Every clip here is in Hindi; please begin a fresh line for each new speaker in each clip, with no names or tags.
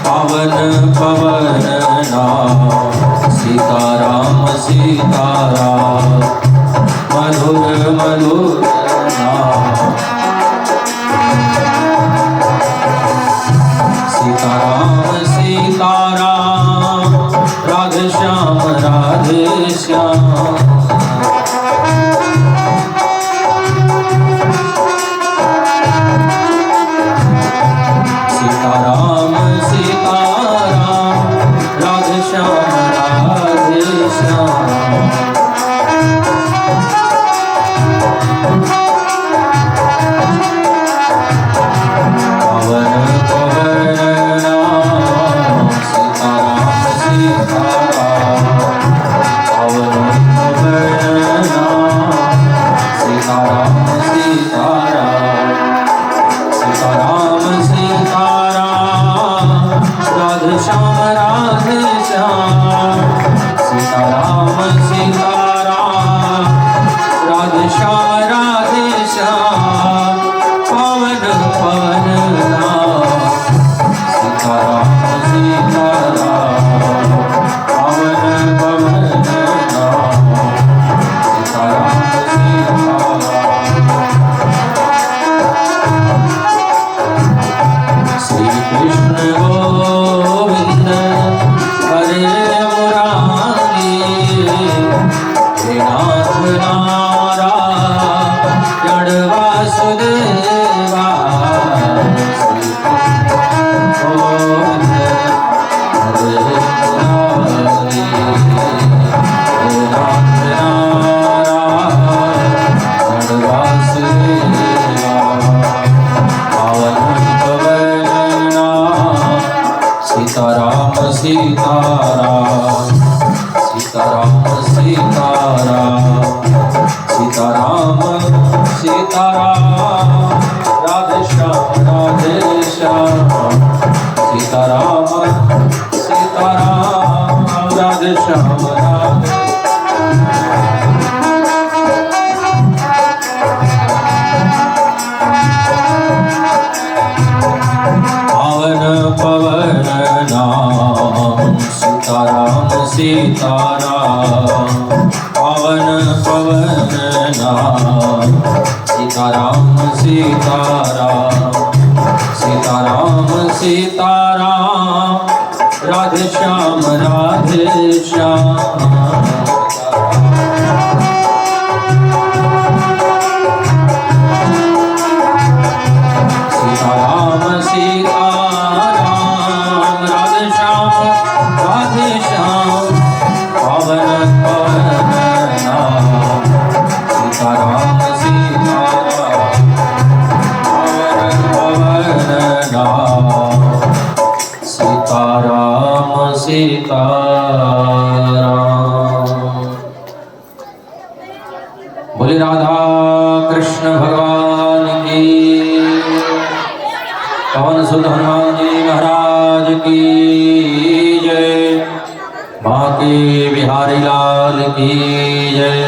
पावन पवन नाम सीताराम सीताराम मधुर मधुर नाम सीताराम सीताराम राधे श्याम सीताराम सीताराम राधे श्याम पवन पवन नाम सीताराम सीताराम पवन पवन नाम सीताराम सीताराम सीताराम सीताराम राधे श्याम सीताराम सीताराम राधे श्याम पवन पवन नाम सीताराम सीताराम पवन पवन नाम सीताराम सीताराम श्री कृष्ण गोविंद हरे मुरारी हे नाथ नारायण वासुदेवा श्री कृष्ण गोविंद हरे मुरारी हे नाथ नारायण वासुदेवा पावन पवन नाम सीताराम सीताराम सीताराम सीताराम सीताराम सीताराम राधे श्याम सीताराम सीताराम राधे श्याम पावन पवन नाम सीताराम सीताराम पावन पवन नाम सीताराम सीताराम सीताराम सीताराम राधे श्याम सीताराम सीताराम राधे श्याम पवन पवन नाम सीताराम सीताराम पवन पवन नाम सीताराम सीताराम। बोले राधा कृष्ण भगवान की, पवन सुत हनुमान जी महाराज की जय, बांके बिहारी लाल की जय,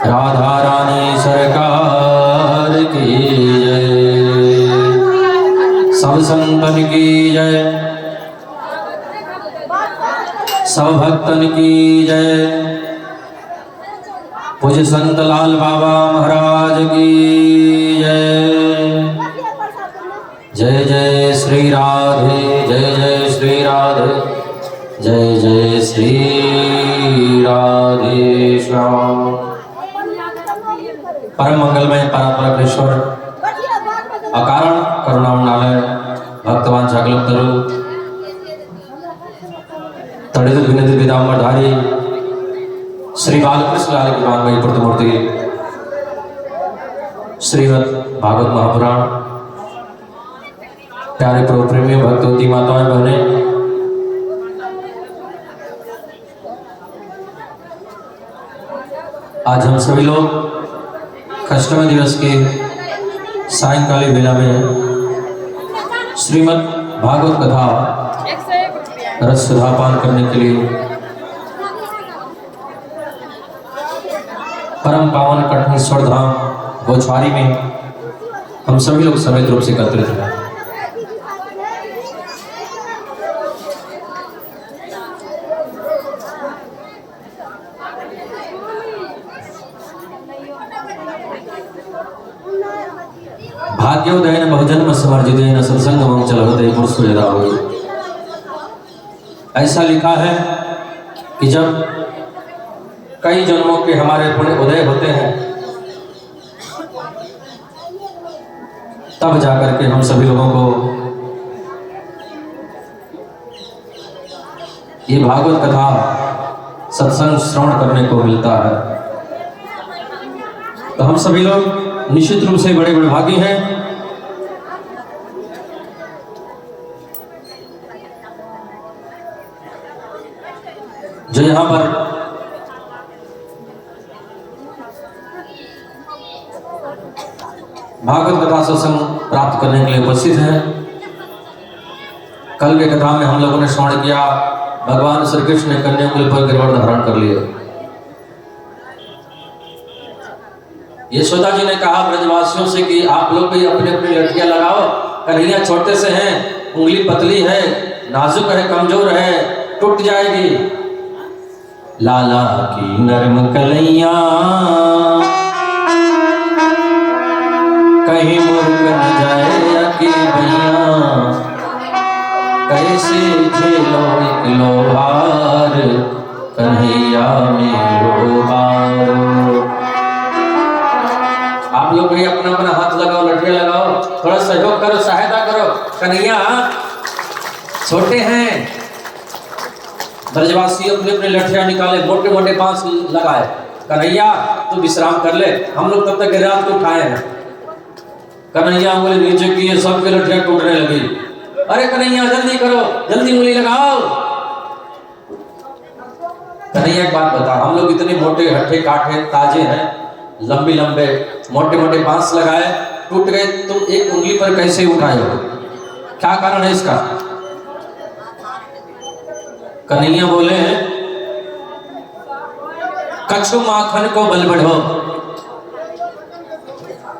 राधा रानी सरकार की जय, सब संतन की जय, सब भक्तन की जय। पूज्य संत लाल बाबा महाराज की जय। जय जय श्री राधे, जय जय श्री राधे, जय जय श्री राधे श्याम। परम मंगलमय परात्परेश्वर अकारण करुणामनालय भक्तवान जागलुप्तरु तड़ित विनति पीताम्बरधारी श्री बालकृष्ण लाल की वांगमयी प्रतिमूर्ति श्रीमद् भागवत महापुराण। प्यारे प्रभु प्रेमी भक्तवती माताएं बहनें, आज हम सभी लोग अष्टमी दिवस के सायंकालीन वेला में श्रीमद् भागवत कथा रस सुधापान करने के लिए परम पावन कठिनेश्वर धाम गोछवारी में हम सभी लोग समेत रूप से एकत्रित हैं। भाग्योदयन बहुजन्म समर्जितेन सत्संगमं चलते पुरुषो यदा हुई। ऐसा लिखा है कि जब कई जन्मों के हमारे पुण्य उदय होते हैं तब जाकर के हम सभी लोगों को ये भागवत कथा सत्संग श्रवण करने को मिलता है। तो हम सभी लोग निश्चित रूप से बड़े बड़े भागी हैं। जो यहाँ पर भागवत कथा सत्संग प्राप्त करने के लिए उपस्थित हैं। कल के कथा में हम लोगों ने श्रवण किया भगवान श्री कृष्ण ने कन्याकुल पर गिरवर धारण कर लिए। यशोदा जी ने कहा ब्रजवासियों से कि आप लोग भी अपने अपनी लड़कियां लगाओ, कन्हैया छोटे से हैं, उंगली पतली है, नाजुक है, कमजोर है, टूट जाएगी। लाला की नरम कलैया कहीं मुर्ग न जाए अकी भैया, कैसे झेलो एक लोहार कन्हैया मेरो हार। आप लोग भी अपना अपना हाथ लगाओ, लठियां लगाओ, थोड़ा सहयोग करो, सहायता करो। कन्हैया छोटे हैं। ब्रजवासी अपने अपने लठियां निकाले, मोटे मोटे बांस लगाए। कन्हैया तू विश्राम कर ले, हम लोग तब तक रात को उठाए हैं। कन्हैया उंगली नीचे किए, सबके लठियां टूटने लगी। अरे कन्हैया जल्दी करो, जल्दी उंगली लगाओ। कन्हैया एक बात बता, हम लोग इतने मोटे हट्टे काठे ताजे हैं, लंबे लंबे मोटे मोटे बांस लगाए, टूट गए, तुम एक उंगली पर कैसे उठाए हो? क्या कारण है इसका? कन्हैया बोले कछु माखन को बल बढ़ो,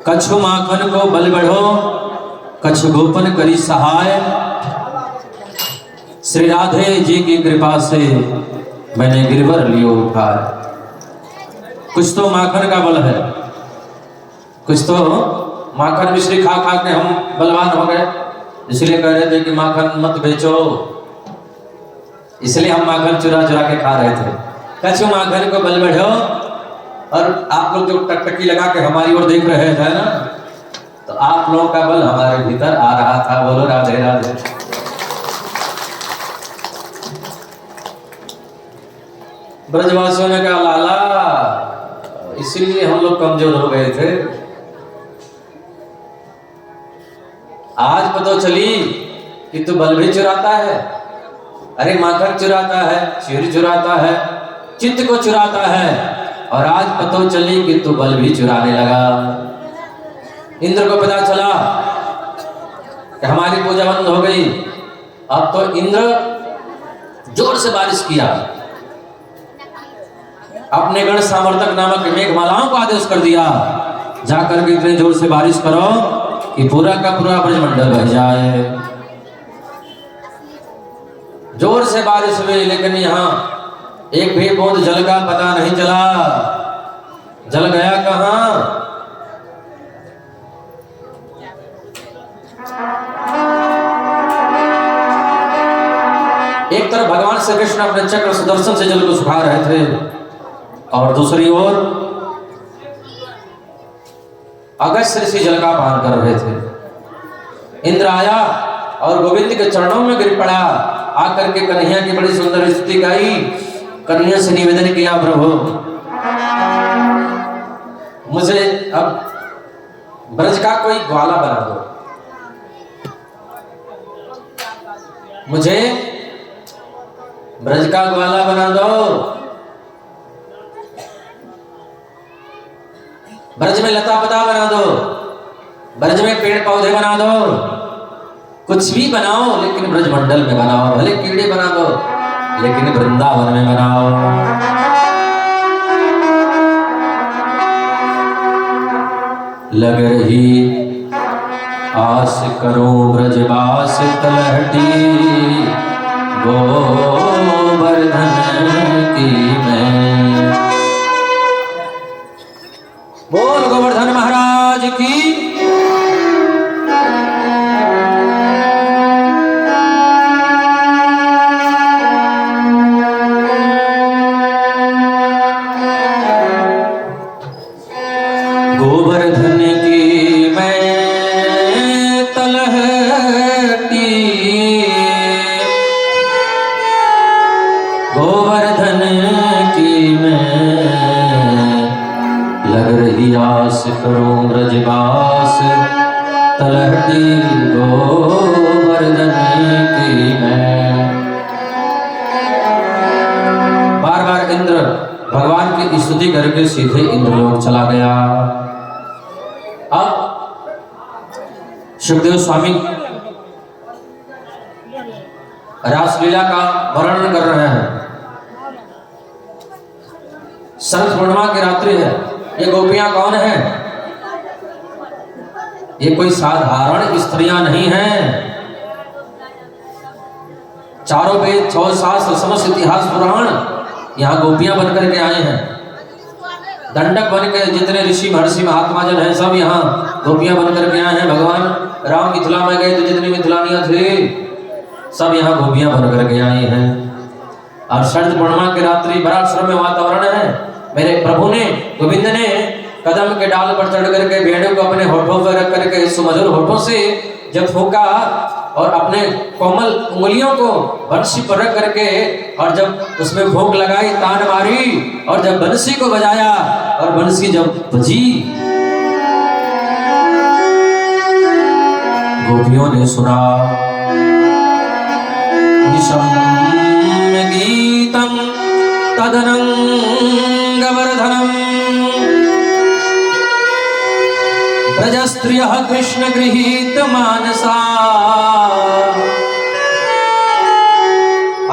कछु माखन को बल बढ़ो, कछु गोपन करी सहाय। श्री राधे जी की कृपा से मैंने गिरवर लियो उठाए। कुछ तो माखन का बल है, कुछ तो माखन मिश्री खा खा के हम बलवान हो गए, इसलिए कह रहे थे कि माखन मत बेचो, इसलिए हम माखन चुरा चुरा के खा रहे थे। कछु माखन को बल बढ़ो। और आप लोग जो टकटकी लगा के हमारी ओर देख रहे थे ना, तो आप लोगों का बल हमारे भीतर आ रहा था। बोलो राधे राधे। ब्रजवासियों ने कहा लाला इसीलिए हम लोग कमजोर हो गए थे, आज पता चली कि तू बल भी चुराता है। अरे माखन चुराता है, चूर चुराता है, चित्त को चुराता है, और आज पता चली कि तू बल भी चुराने लगा। इंद्र को पता चला कि हमारी पूजा बंद हो गई। अब तो इंद्र जोर से बारिश किया, अपने गण सामर्थक नामक मेघमालाओं को आदेश कर दिया, जाकर के इतने जोर से बारिश करो कि पूरा का पूरा ब्रजमंडल बह जाए। जोर से बारिश हुई, लेकिन यहाँ एक भी बूंद जल का पता नहीं चला। जल गया कहाँ? एक तरफ भगवान श्री कृष्ण अपने चक्र सुदर्शन से जल को सुखा रहे थे, और दूसरी ओर अगस्त्य ऋषि जल का पान कर रहे थे। इंद्र आया और गोविंद के चरणों में गिर पड़ा, आकर के कन्हैया की बड़ी सुंदर स्तुति गाई। कन्हैया से निवेदन किया, प्रभु मुझे अब ब्रज का कोई ग्वाला बना दो, मुझे ब्रज का ग्वाला बना दो। ब्रज में लता पता बना दो, ब्रज में पेड़ पौधे बना दो, कुछ भी बनाओ, लेकिन ब्रज मंडल में बनाओ। भले कीड़े बना दो, लेकिन वृंदावन में बनाओ। लग रही आस करूं ब्रजवास तलहटी, गोवर्धन की मैं। बोल गोवर्धन महाराज की। गोवर्धन की मैं लग रही आस, करूं ब्रजवास तलहटी गोवर्धन की मैं। बार बार इंद्र भगवान की स्तुति करके सीधे इंद्रलोक चला गया। अब सुखदेव स्वामी रासलीला का वर्णन कर रहे हैं। शरद पूर्णिमा की रात्रि है। ये गोपियां कौन हैं? ये कोई साधारण स्त्रियां नहीं हैं। चारों वेद, 6 शास्त्र, समस्त इतिहास पुराण यहाँ गोपियां बनकर के आए हैं। दंडक बन के जितने ऋषि महर्षि महात्मा जन हैं सब यहाँ गोपियां बनकर के आए हैं। भगवान राम मिथिला में गए तो जितनी मिथिलानियां थी सब यहाँ गोपियां बनकर के आई हैं। और शरद पूर्णिमा की रात्रि बड़ा श्रम्य वातावरण है। मेरे प्रभु ने, गोविंद ने कदम के डाल पर चढ़ करके भेड़ों को अपने होठों पर रख करके सुमधुर होठों से जब फूंका और अपने कोमल उंगलियों को बंसी पर रख करके और जब उसमें भोंक लगाई, तान मारी और जब बंसी को बजाया और बंसी जब बजी, गोपियों ने सुना गीतम तदनंगवर्धनम ब्रजस्त्रियः कृष्ण गृहीत मानसा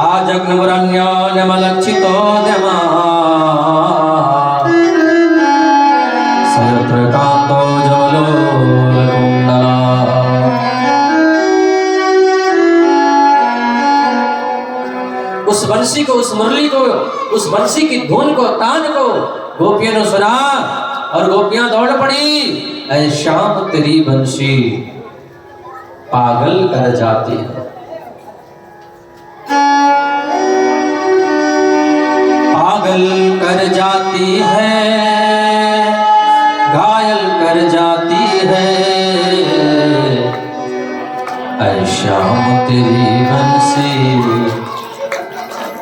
आजग्मुरन्योन्यमलक्षितोद्यमा सर्वप्रकान्तो ज्वलोलकुण्डला। उस बंसी को, उस मुरली को, उस बंसी की धुन को, तान को गोपियों ने सुना और गोपियां दौड़ पड़ी। ऐ श्याम तेरी बंसी पागल कर जाती है, पागल कर जाती है, घायल कर जाती है। ऐ श्याम तेरी बंसी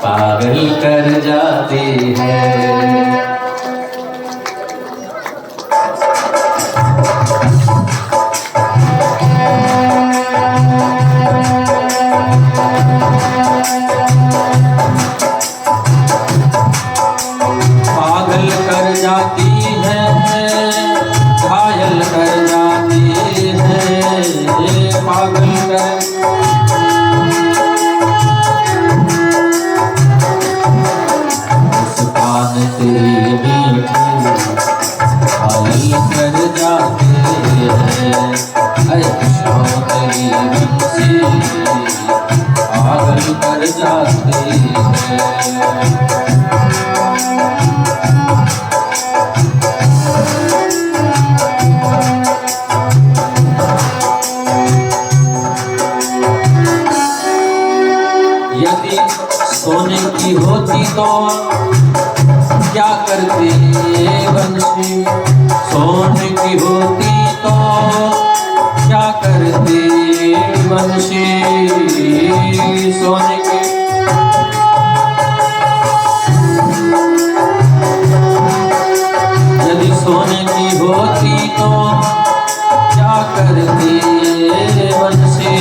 पागल कर जाती है। पागल कर जाती है, घायल कर जाती है, पागल कर। मुस्कान तेरी मीठी घायल कर जाती है, ऐ श्याम तेरी बंसी पागल कर जाती है। यदि सोने की होती तो क्या करती बंसी, सोने की होती तो क्या करती बंसी, सोने की। यदि सोने की होती तो क्या करती बंसी,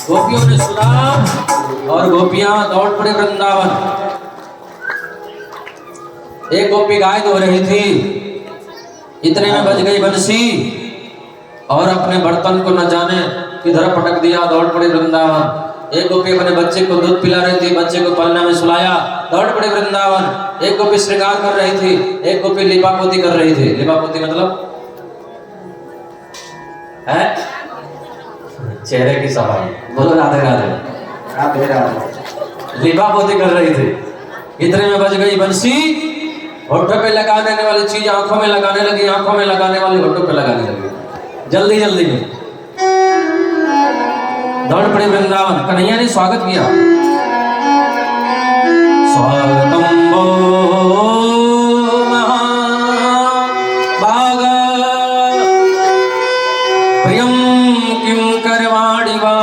गोपियों ने सुना और गोपियां दौड़ पड़े वृंदावन। एक गोपी गाय धो रही थी, इतने में बज गई बंसी और अपने बर्तन को न जाने किधर पटक दिया, दौड़ पड़े वृंदावन। एक गोपी अपने बच्चे को दूध पिला रही थी, बच्चे को पलना में सुलाया, दौड़ पड़े वृंदावन। एक गोपी श्रृंगार कर रही थी, एक गोपी लिपापोती कर रही थी। लिपापोती मतलब है चेहरे की सफाई। बोलो राधे राधे। राधे राधे। लिपा पोती कर रही थी। इतने में बज गई बंसी, होठों पे लगाने वाली चीज आंखों में लगाने लगी, आंखों में लगाने वाली होठों पे लगाने लगी। जल्दी जल्दी में दौड़ पड़े वृंदावन। कन्हैया ने स्वागत किया। स्वागतम वो महाभागा प्रियम किं करवाणि वा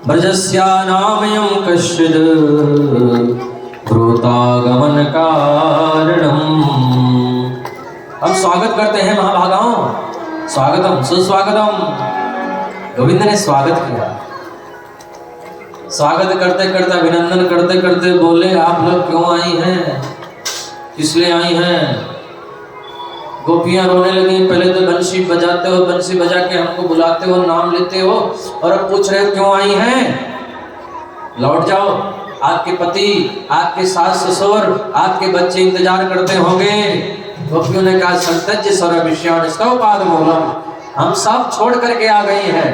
ब्रजस्या नामयं कश्चिद् भ्रूतागमन कारणम्। हम स्वागत करते हैं महाभागाओं। स्वागतम सुस्वागतम। गोविंद ने स्वागत किया। स्वागत करते करते, अभिनंदन करते करते बोले, आप लोग क्यों आई हैं, किस लिए आई हैं? गोपियां रोने लगी। पहले तो बंसी बजाते हो, बंसी बजा के हमको बुलाते हो, नाम लेते हो, और अब पूछ रहे हो क्यों आई हैं? लौट जाओ, आपके पति, आपके सास ससुर, आपके बच्चे इंतजार करते होंगे। गोपियों ने कहा, संतज्य सर्वविषयान् स्तव पादमूलम्, हम सब छोड़ करके आ गई हैं।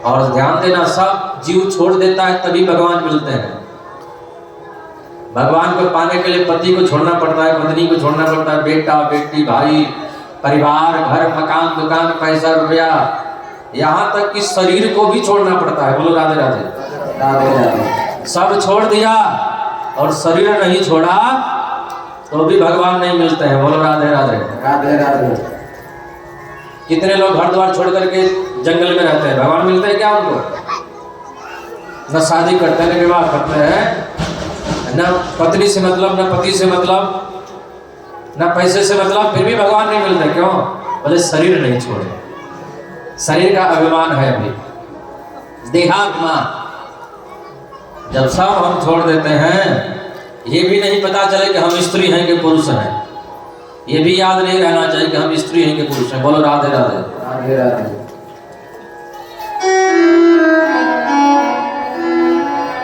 और ध्यान देना, सब जीव छोड़ देता है तभी भगवान मिलते हैं। भगवान को पाने के लिए पति को छोड़ना पड़ता है, पत्नी को छोड़ना पड़ता है, बेटा बेटी भाई परिवार, घर मकान दुकान पैसा रुपया, यहाँ तक कि शरीर को भी छोड़ना पड़ता है। बोलो राधे राधे। राधे राधे। सब छोड़ दिया और शरीर नहीं छोड़ा तो भी भगवान नहीं मिलते हैं। बोलो राधे राधे। राधे राधे। कितने लोग घर द्वार छोड़ करके जंगल में रहते हैं, भगवान मिलते हैं क्या उनको? न शादी करते हैं, न विवाह करते हैं, न पत्नी से मतलब, न पति से मतलब, न पैसे से मतलब, फिर भी भगवान नहीं मिलते। क्यों? बोले शरीर नहीं छोड़े। शरीर का अभिमान है अभी, देहाभिमान। जब सब हम छोड़ देते हैं, ये भी नहीं पता चले कि हम स्त्री हैं कि पुरुष हैं, ये भी याद नहीं रहना चाहिए कि हम स्त्री हैं कि पुरुष हैं। बोलो राधे राधे। राधे राधे।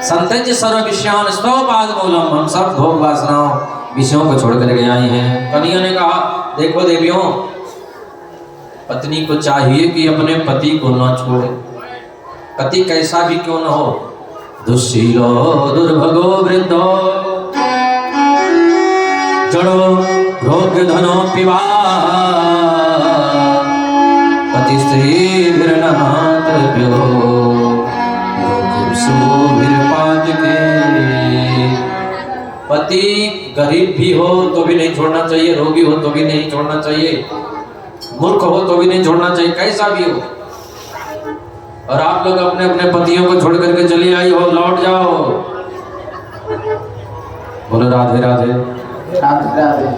संतज्य सर्वविषयान् स्तव पादमूलम्, हम सब भोग वासनाओं विषयों को छोड़ करके आई हैं। कन्हैया ने कहा, देखो देवियों, पत्नी को चाहिए कि अपने पति को न छोड़े, पति कैसा भी क्यों न हो। दुश्शीलो दुर्भगो वृद्धो जड़ो रोग धनो पिवा पति स्त्री विरनहातव्यो के। पति गरीब भी हो तो भी नहीं छोड़ना चाहिए, रोगी हो तो भी नहीं छोड़ना चाहिए, मूर्ख हो तो भी नहीं छोड़ना चाहिए, कैसा भी हो। और आप लोग अपने अपने पतियों को छोड़ करके चली आई हो, लौट जाओ। बोलो राधे राधे। राधे राधे।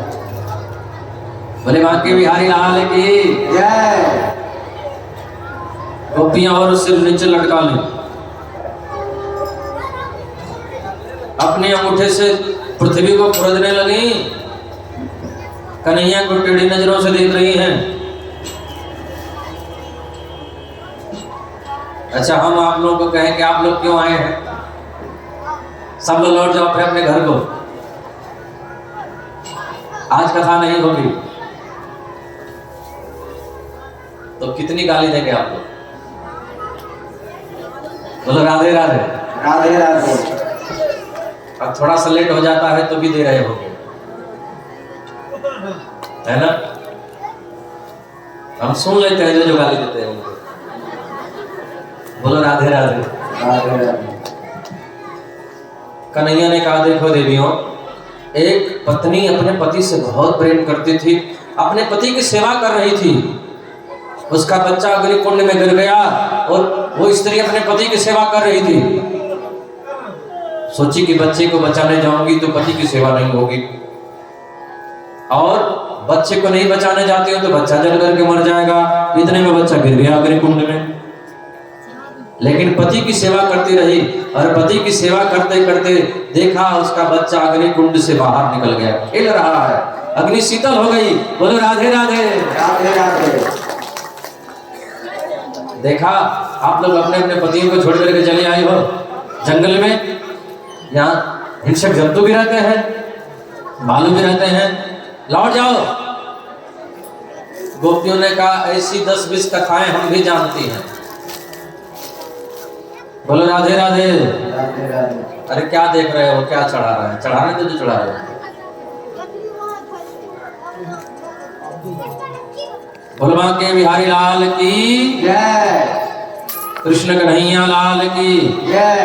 बोले बांके बिहारी लाल की जय। गोपियां और सिर नीचे लटका लें, अपने अंगूठे से पृथ्वी को खुरदने लगी। कन्हैया को टेढ़ी नजरों से देख रही हैं। अच्छा, हम आप लोगों को कहें कि आप लोग क्यों आए हैं? सब लोग लौट जाओ अपने अपने घर को, आज कथा नहीं होगी। तो कितनी गाली देंगे आप लोग? बोलो राधे राधे। राधे राधे। अब थोड़ा सा लेट हो जाता है तो भी दे रहे होंगे, है ना? हम सुन लेते हैं जो गाली देते हैं उनको। बोलो राधे राधे। राधे राधे। कन्हैया ने कहा, देखो देवियों, एक पत्नी अपने पति से बहुत प्रेम करती थी, अपने पति की सेवा कर रही थी, उसका बच्चा अग्निकुंड में गिर गया और वो स्त्री अपने पति की सेवा कर रही थी। सोची कि बच्चे को बचाने जाऊंगी तो पति की सेवा नहीं होगी, और बच्चे को नहीं बचाने जाती हो तो बच्चा जल करके मर जाएगा। इतने में बच्चा गिर गया अग्निकुंड में। लेकिन पति की सेवा करती रही, और पति की सेवा करते करते देखा उसका बच्चा अग्निकुंड से बाहर निकल गया, खेल रहा है, अग्नि शीतल हो गई। बोलो राधे राधे। राधे राधे। देखा, आप लोग अपने अपने पतियों को छोड़ करके चले आए हो जंगल में, यहाँ हिंसक जंतु भी रहते हैं, भालू भी रहते हैं, लौट जाओ। गोपियों ने कहा, ऐसी 10-20 कथाएं हम भी जानती हैं, बोलो राधे राधे।
राधे राधे।
अरे क्या देख रहे हो, क्या चढ़ा रहा है, चढ़ाने तो जो चढ़ा रहे हो। बोलवा के बिहारी लाल की
जय।
कृष्ण कन्हैया लाल की
जय।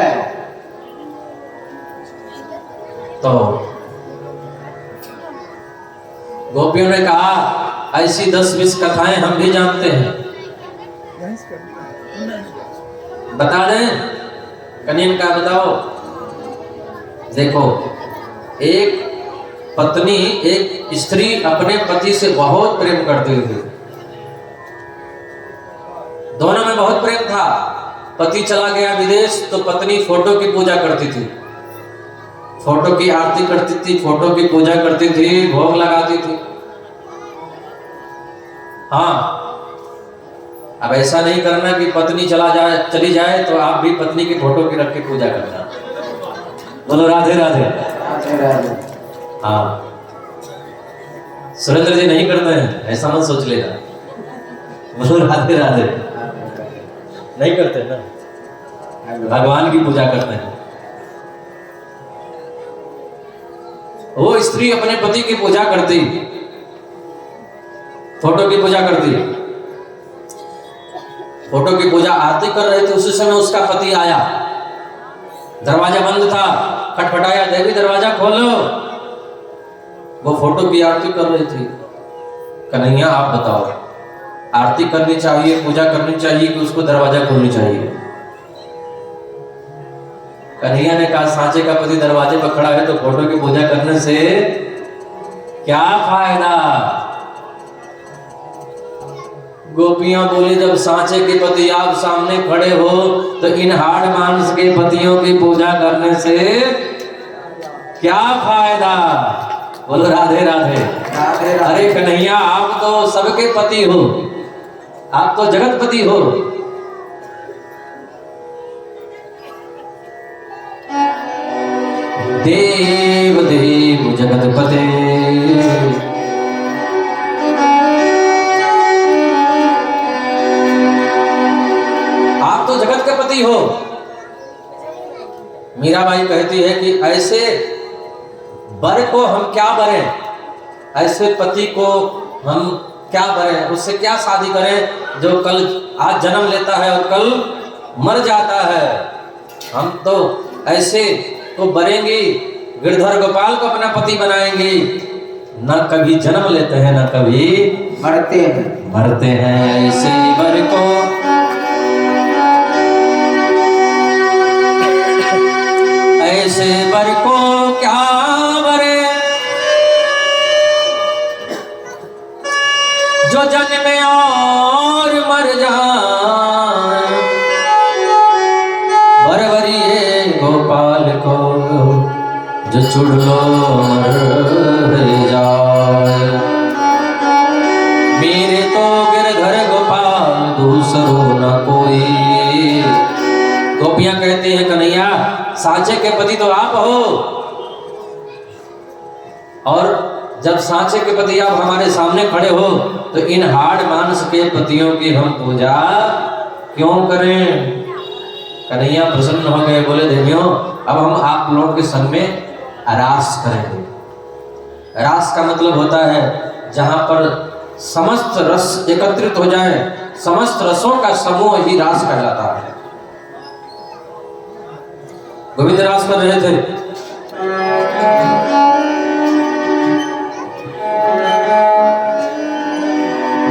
तो गोपियों ने कहा ऐसी 10-20 कथाएं हम भी जानते हैं, बता दें। कन्हैया का बताओ। देखो, एक पत्नी, एक स्त्री अपने पति से बहुत प्रेम करती थी, दोनों में बहुत प्रेम था। पति चला गया विदेश तो पत्नी फोटो की पूजा करती थी, फोटो की आरती करती थी, फोटो की पूजा करती थी, भोग लगाती थी। हाँ, अब ऐसा नहीं करना कि पत्नी चली जाए तो आप भी पत्नी की फोटो की रख के पूजा करना। बोलो राधे राधे।
राधे राधे।
हाँ, सुरेंद्र जी नहीं करते हैं, ऐसा मत सोच लेना। बोलो राधे राधे। नहीं करते ना, भगवान की पूजा करते हैं। वो स्त्री अपने पति की पूजा करती, फोटो की पूजा करती, फोटो की पूजा आरती कर रहे थे। उसी समय उसका पति आया, दरवाजा बंद था, खटखटाया, देवी दरवाजा खोलो। वो फोटो की आरती कर रही थी। कन्हैया आप बताओ, आरती करनी चाहिए, पूजा करनी चाहिए कि उसको दरवाजा खोलनी चाहिए? कन्हैया ने कहा सांचे का पति दरवाजे पर खड़ा है तो फोटो की पूजा करने से क्या फायदा? गोपियां बोली जब सांचे के पति आप सामने खड़े हो तो इन हाड़ मांस के पतियों की पूजा करने से क्या फायदा? बोलो राधे राधे।
राधे राधे।
अरे कन्हैया आप तो सबके पति हो, आप तो जगतपति हो। देव देव जगतपते, आप तो जगत के पति हो। मीराबाई कहती है कि ऐसे वर को हम क्या बरें, ऐसे पति को हम क्या बरें, उससे क्या शादी करें जो कल आज जन्म लेता है और कल मर जाता है। हम तो ऐसे को बरेंगी, गिरधर गोपाल को अपना पति बनाएंगी। न कभी जन्म लेते हैं न कभी
मरते हैं,
मरते हैं, ऐसे वर को ऐसे वर को क्या बरे जो जन्मे और मर जाए। बरवरिए गोपाल को जो चुड़लो मर जाए। मेरे तो गिरधर गोपाल दूसरो न कोई। गोपियां कहती हैं कन्हैया सांचे के पति तो आप हो, और जब सांचे के पति आप हमारे सामने खड़े हो तो इन हाड़ मांस के पतियों की हम पूजा क्यों करें? कन्हैया प्रसन्न हो गए, बोले देवियों अब हम आप लोगों के संग में रास करेंगे। रास का मतलब होता है जहां पर समस्त रस एकत्रित हो जाए, समस्त रसों का समूह ही रास कहलाता है। गोविंद रास कर रहे थे,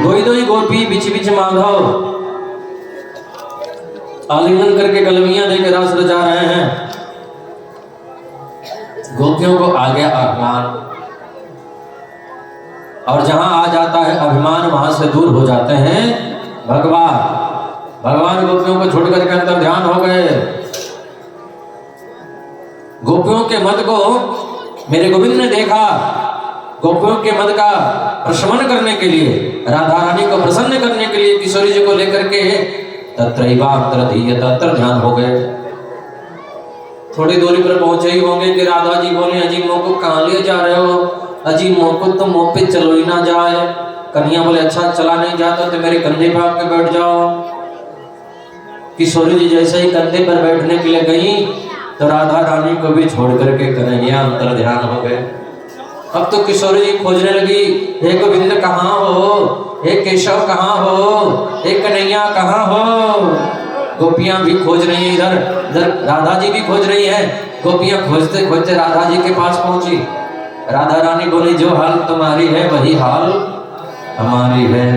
दोई दोई गोपी बिच बिच माधव आलिंगन करके कलमियां देकर रास रचा रहे हैं। गोपियों को आ गया अभिमान, और जहां आ जाता है अभिमान वहां से दूर हो जाते हैं भगवान। भगवान गोपियों को छोड़ करके अंतर ध्यान हो गए। गोपियों के मद को मेरे गोविंद ने देखा। गोपियों के मद का प्रशमन करने के लिए, राधा रानी को प्रसन्न करने के लिए किशोरी जी को लेकर के तत्र ध्यान हो गए। थोड़ी दूरी पर पहुंचे ही होंगे कि राधा जी बोले अजी मोह को कहाँ ले जा रहे हो? अजी मोह को तो मोह पे चलो ही ना जाए। कन्हैया बोले अच्छा चला नहीं जाता तो मेरे कंधे पे आके बैठ जाओ। किशोरी जी जैसे ही कंधे पर बैठने के लिए गई तो राधा रानी को भी छोड़ करके कन्हैया अंतर ध्यान हो गए। अब तो किशोरी जी खोजने लगी, हे गोविंद कहाँ हो, हे केशव कहाँ हो, हे कन्हैया कहाँ हो। गोपियां भी खोज रही है, इधर इधर राधा जी भी खोज रही है। गोपियां खोजते खोजते राधा जी के पास पहुंची। राधा रानी बोली, जो हाल तुम्हारी है वही हाल हमारी है।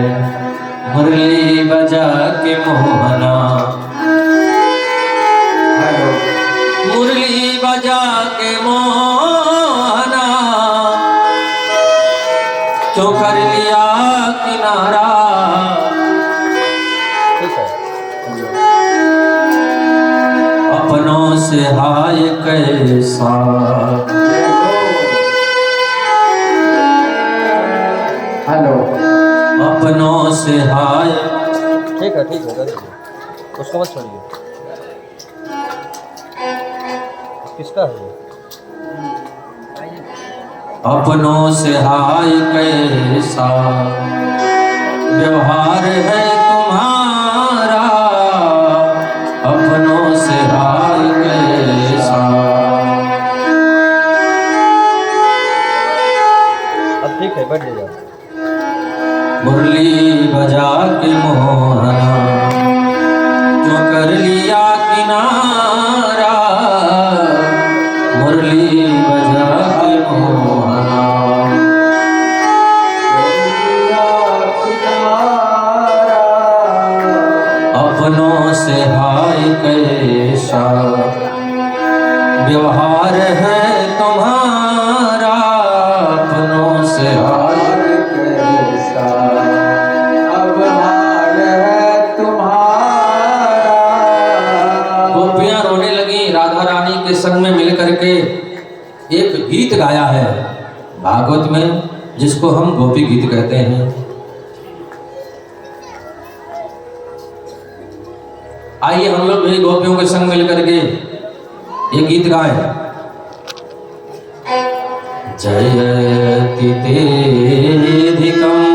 मुरली बजा के मोहना, मुरली बजा के मोहना, क्यों कर लिया किनारा। अपनों से हाय कैसा,
हेलो,
अपनों से हाय।
ठीक है उसको मत छोड़िए। किसका है ये?
अपनों से हाय कैसा व्यवहार है तुम्हारा, अपनों से हाय कैसा।
अब ठीक है, बैठ जाइए।
मुरली बजा के मोहना, जो कर लिया किनारा। मुरली बजा के मोहना, अपनों से हाय कैसा व्यवहार है तुम्हारा, अपनों से हाय। गोपियां रोने लगी। राधा रानी के संग में मिल करके एक गीत गाया है भागवत में, जिसको हम गोपी गीत कहते हैं। आइए हम लोग भी गोपियों के संग मिल करके ये गीत गाएं। जयति तेधिकम्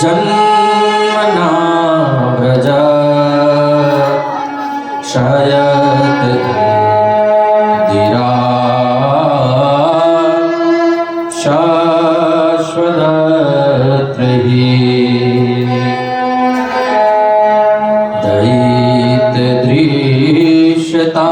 जन्मना व्रज शयत धीरा शाश्वतत्रयी दयित दृश्यता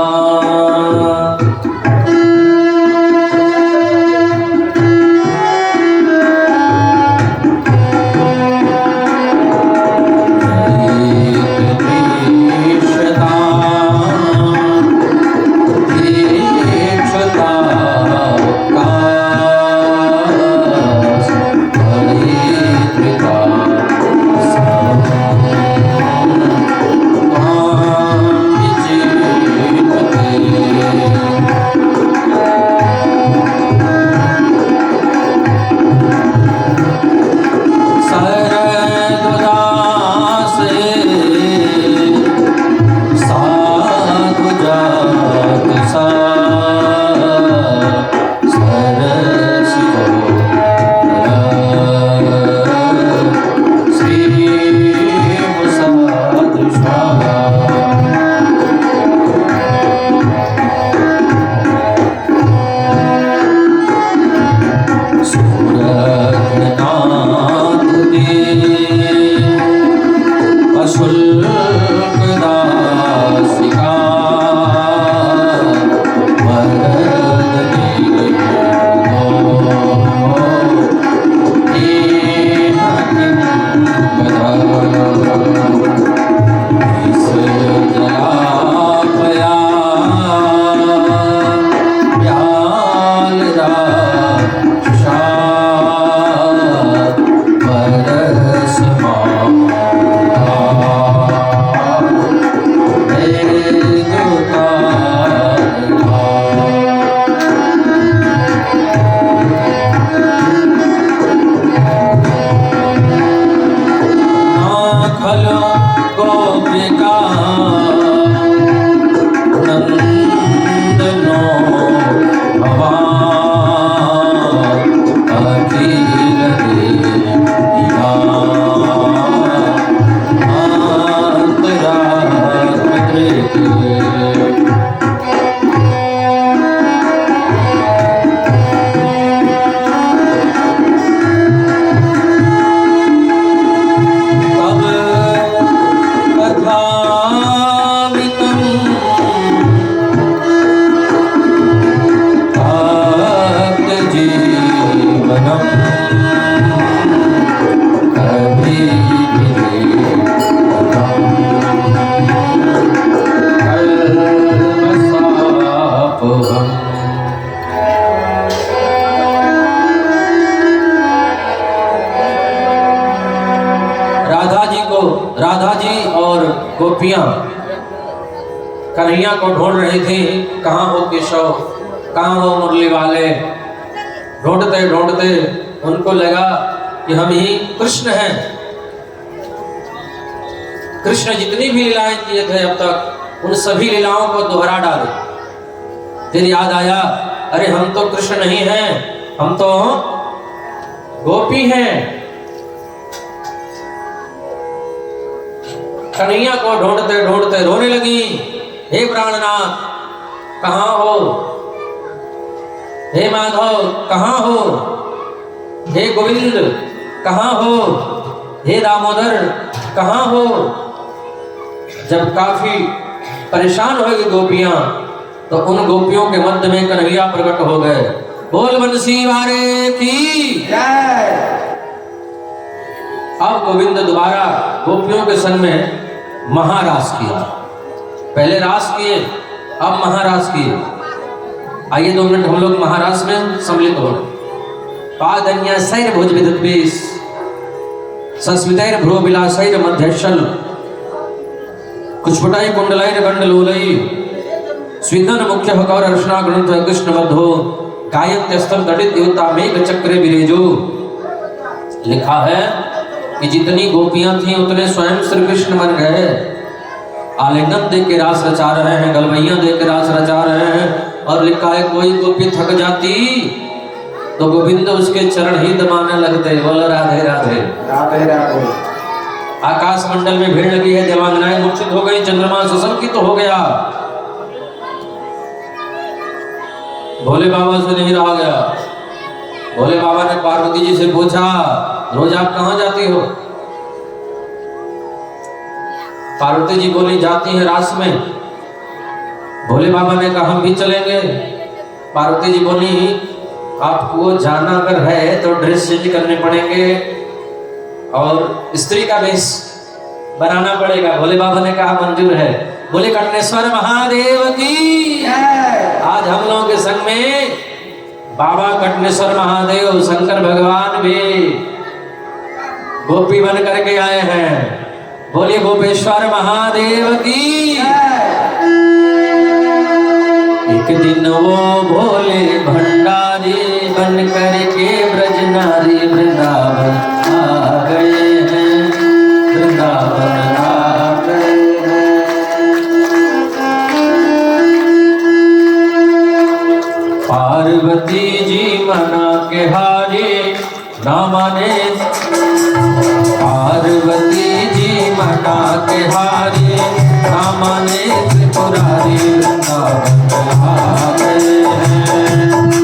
राधा जी और गोपियां कन्हैया को ढूंढ रही थी, कहाँ हो केशव, कहाँ हो मुरली वाले। ढूंढते ढूंढते उनको लगा कि हम ही कृष्ण हैं। कृष्ण जितनी भी लीलाएं किए थे अब तक, उन सभी लीलाओं को दोहरा डाले। फिर याद आया, अरे हम तो कृष्ण नहीं हैं, हम तो गोपी हैं। कन्हैया को ढूंढते ढूंढते रोने लगी, हे प्राणनाथ कहाँ हो, हे माधव कहाँ हो, हे गोविंद कहाँ हो, हे दामोदर कहाँ हो। जब काफी परेशान हो गई गोपियां, तो उन गोपियों के मध्य में कन्हैया प्रकट हो गए। बोल बंसी वारे की
जय।
अब गोविंद दोबारा गोपियों के संग में महारास किया। पहले रास किए, अब महारास किए। आइए 2 मिनट हम लोग महारास में सम्मिलित हो। पादन्या सैर भुज विदुद्वेश संस्मितैर भ्रो विलासैर मध्यशल कुचपटाई कुंडलाइर गंडलोलई स्विदन मुख्य हकौर अर्शना ग्रंथ कृष्ण बद्धो गायत्यस्तम तड़ित देवता मेघ चक्र विरेजो। लिखा है कि जितनी गोपियां थीं उतने स्वयं श्री कृष्ण बन गए। आलिंगन दे के रास रचा रहे हैं, गलवैया दे के रास रचा रहे हैं। और लिखा है कोई गोपी थक जाती तो गोविंद उसके चरण ही दबाने लगते। बोलो राधे राधे
राधे राधे।
आकाश मंडल में भीड़ लगी है, देवांगनाएं मूर्छित हो गई, चंद्रमा सुशंकित हो गया। भोले बाबा से नहीं रहा गया। भोले बाबा ने पार्वती जी से पूछा, रोज आप कहाँ जाती हो? पार्वती जी बोली, जाती है रास में। भोले बाबा ने कहा, हम भी चलेंगे। पार्वती जी बोली, आपको जाना अगर है तो ड्रेस चेंज करने पड़ेंगे और स्त्री का वेश बनाना पड़ेगा। भोले बाबा ने कहा मंजूर है। बोले कटनेश्वर महादेव की आज हम लोगों के संग में बाबा कटनेश्वर महादेव शंकर भगवान भी गोपी बन करके आए हैं। बोलिए गोपेश्वर महादेव की। एक दिन वो भोले भंडारी बन करके ब्रजनारी वृंदावन आ गए हैं, वृंदावन आ गए हैं। पार्वती जी मना के हारे ना माने, पार्वती जी मना के हारे ना माने, त्रिपुरारी वृंदावन आ गए हैं,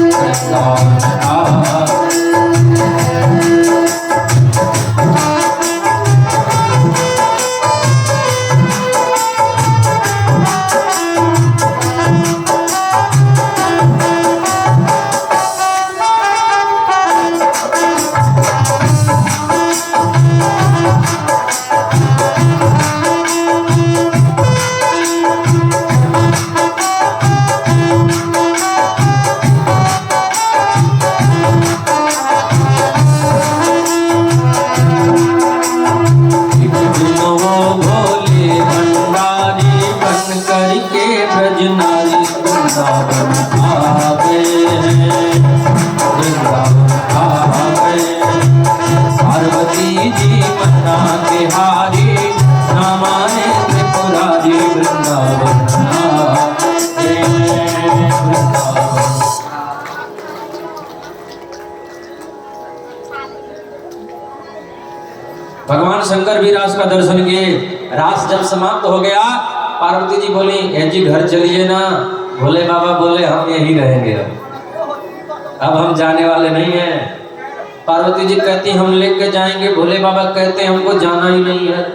वृंदावन आ। भगवान शंकर भी रास का दर्शन किए। रास जब समाप्त हो गया, पार्वती जी बोली, ए जी घर चलिए ना। भोले बाबा बोले, हम यहीं रहेंगे, अब हम जाने वाले नहीं हैं। पार्वती जी कहती, हम लेके जाएंगे। भोले बाबा कहते, हमको जाना ही नहीं है,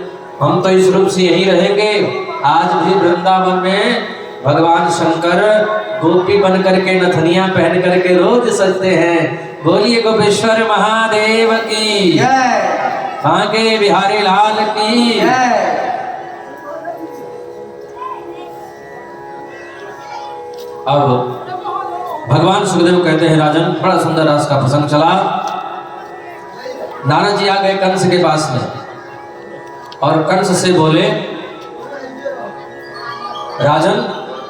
हम तो इस रूप से यहीं रहेंगे। आज भी वृंदावन में भगवान शंकर गोपी बन करके नथनिया पहन करके रोज सजते हैं। बोलिए गोपेश्वर महादेव की, बांके बिहारी लाल की। अब भगवान सुखदेव कहते हैं, राजन बड़ा सुंदर रास का प्रसंग चला। नारद जी आ गए कंस के पास में। और कंस से बोले, राजन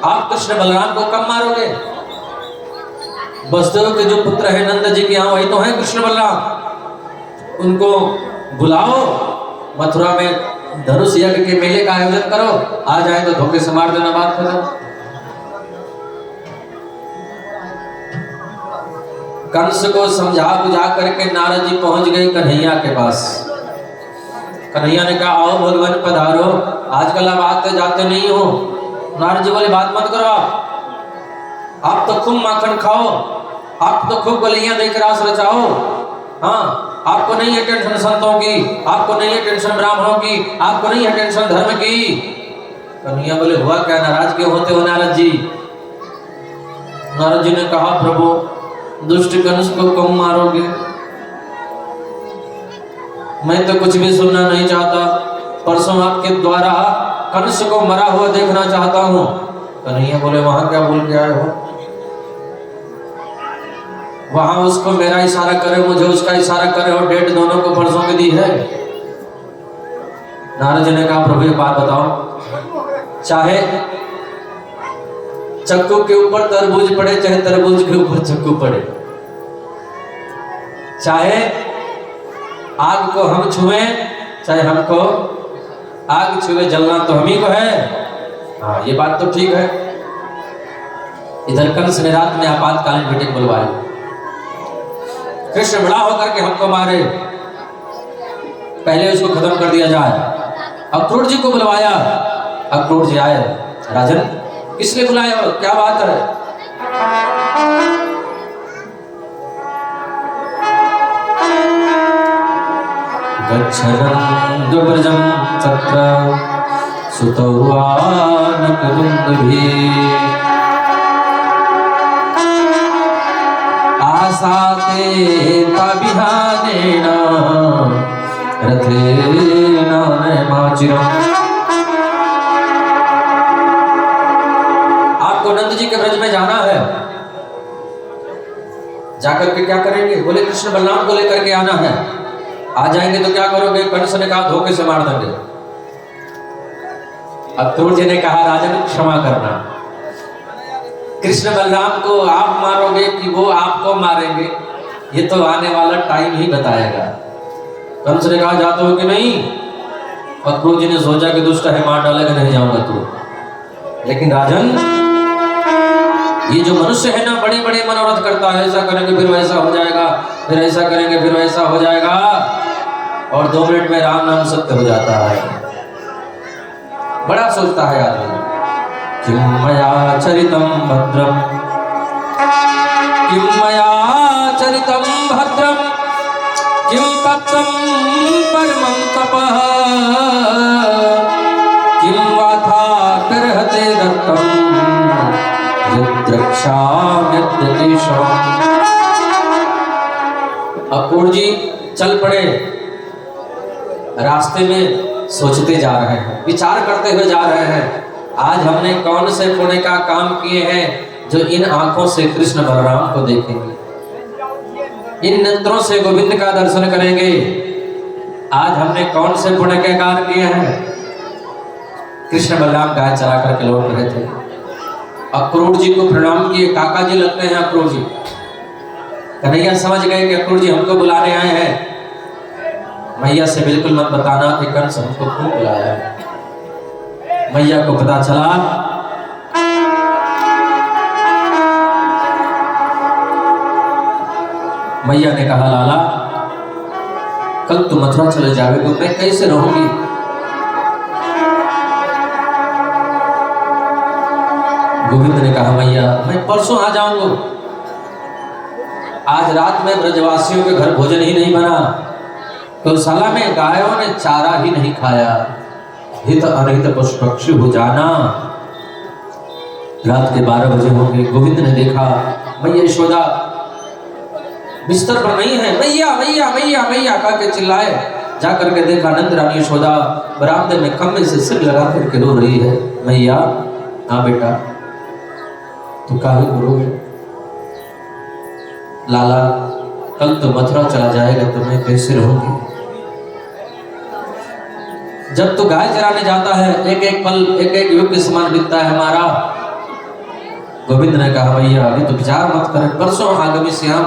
आप कृष्ण बलराम को कब मारोगे? वसुदेव के जो पुत्र है नंद जी के यहाँ वही तो है कृष्ण बलराम, उनको बुलाओ, मथुरा में धनुष यज्ञ के मेले का आयोजन करो, आ जाए तो धोखे से मार देना, बात खत्म। कंस को समझा बुझा करके नारद जी पहुंच गए कन्हैया के पास। कन्हैया ने कहा आओ भगवान पधारो, आजकल आप आते जाते नहीं हो। नारद जी बोले बात मत करो, आप तो खूब माखन खाओ, आप तो खूब गलियां देख रास रचाओ, हाँ आपको नहीं है टेंशन संतों की, आपको नहीं है टेंशन ब्राह्मणों की, आपको नहीं है टेंशन धर्म की। कन्हैया बोले हुआ क्या, नाराज क्यों होते हो नारद जी? नारद जी ने कहा प्रभु दुष्ट कंस को कब मारोगे? मैं तो कुछ भी सुनना नहीं चाहता, परसों आपके द्वारा कंस को मरा हुआ देखना चाहता हूं। कन्हैया बोले वहां क्या बोल के आए हो? वहां उसको मेरा इशारा करे, मुझे उसका इशारा करे, और डेट दोनों को परसों की दी है। नारद जी ने कहा प्रभु एक बात बताओ, चाहे चक्कू के ऊपर तरबूज पड़े, चाहे तरबूज के ऊपर चक्कू पड़े, चाहे आग को हम छुए, चाहे हमको आग छुए, जलना तो हम ही को है। हाँ ये बात तो ठीक है। इधर कंस ने रात में आपातकालीन मीटिंग बुलवाई, कृष्ण बड़ा होकर के हमको मारे, पहले उसको खत्म कर दिया जाए। अक्रूर जी को बुलवाया, अक्रूर जी आए, राजन किस लिए बुलाया, क्या बात है? गच्छन् व्रजं तत्र सुतौ आनकदुन्दुभिः आसाते तविहानेन रथेन नयमाचिरम्। आपको नंद जी के ब्रज में जाना है, जाकर के क्या करेंगे? बोले कृष्ण बलराम को लेकर के आना है। आ जाएंगे तो क्या करोगे? कंस ने कहा धोखे से मार देंगे। अक्रूर जी ने कहा राजन क्षमा करना, कृष्ण बलराम को आप मारोगे कि वो आपको मारेंगे, ये तो आने वाला टाइम ही बताएगा। कंस ने कहा जाते हो कि नहीं? अक्रूर जी ने सोचा कि दुष्ट है, मार डालेगा, नहीं जाऊंगा तू। लेकिन राजन ये जो मनुष्य है ना, बड़े बड़े मनोरथ करता है, ऐसा करेंगे फिर वैसा हो जाएगा, फिर ऐसा करेंगे फिर वैसा हो जाएगा, और 2 मिनट में राम नाम सत्य हो जाता है। बड़ा सोचता है आदमी। किम मया चरितम भद्रम, किम मया चरितम भद्रम, किम तत्तम परमं तपः, किम वाथा करहते दत्तम यद्रक्षाम्यद्यतीशम्। अक्रूर जी चल पड़े, रास्ते में सोचते जा रहे हैं, विचार करते हुए जा रहे हैं, आज हमने कौन से पुण्य का काम किए हैं जो इन आंखों से कृष्ण बलराम को देखेंगे, इन नेत्रों से गोविंद का दर्शन करेंगे। आज हमने कौन से पुण्य के कार्य किए हैं? कृष्ण बलराम गाय चरा करके लौट रहे थे, अक्रूर जी को प्रणाम किए, काका जी लगते हैं अक्रूर जी। कन्हैया समझ गए कि अक्रूर जी हमको बुलाने आए हैं। मैया से बिल्कुल मत बताना कि कंस हमको क्यों बुलाया है। मैया को पता चला, मैया ने कहा लाला कल तुम मथुरा चले जाओगे तो मैं कैसे रहूंगी? गोविंद ने कहा मैया मैं परसों आ जाऊंगा, आज रात में ब्रजवासियों के घर भोजन ही नहीं बना, गौशाला में गायों ने चारा ही नहीं खाया, हित अनहित पशु पक्षी हो जाना। रात के 12 बजे होंगे। गोविंद ने देखा मैया यशोदा बिस्तर पर नहीं है, मैया मैया मैया मैया कह के चिल्लाए। जाकर के देखा नंद रानी यशोदा बरामदे में खम्भे से सिर लगा करके रो रही है। मैया हाँ बेटा तू काहे करोगे? लाला कल तो मथुरा चला जाएगा तो मैं कैसे रहूंगी? जब तू गाय चराने जाता है एक एक पल एक एक युग के समान बीतता है हमारा। गोविंद ने कहा भैया अभी तो विचार मत कर, परसों आगामी श्याम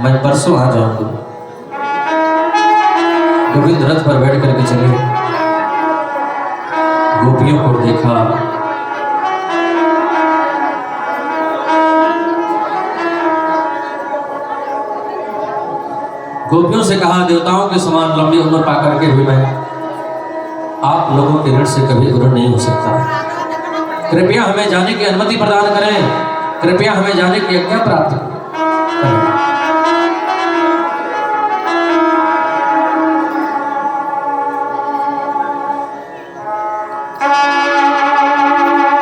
मैं परसों आ जाऊंगा। गोविंद रथ पर बैठ करके चले, गोपियों को देखा, गोपियों से कहा देवताओं के समान लंबी उम्र पा करके भी मैं आप लोगों के ऋण से कभी ऋण नहीं हो सकता। कृपया हमें जाने की अनुमति प्रदान करें, कृपया हमें जाने की आज्ञा प्राप्त करें।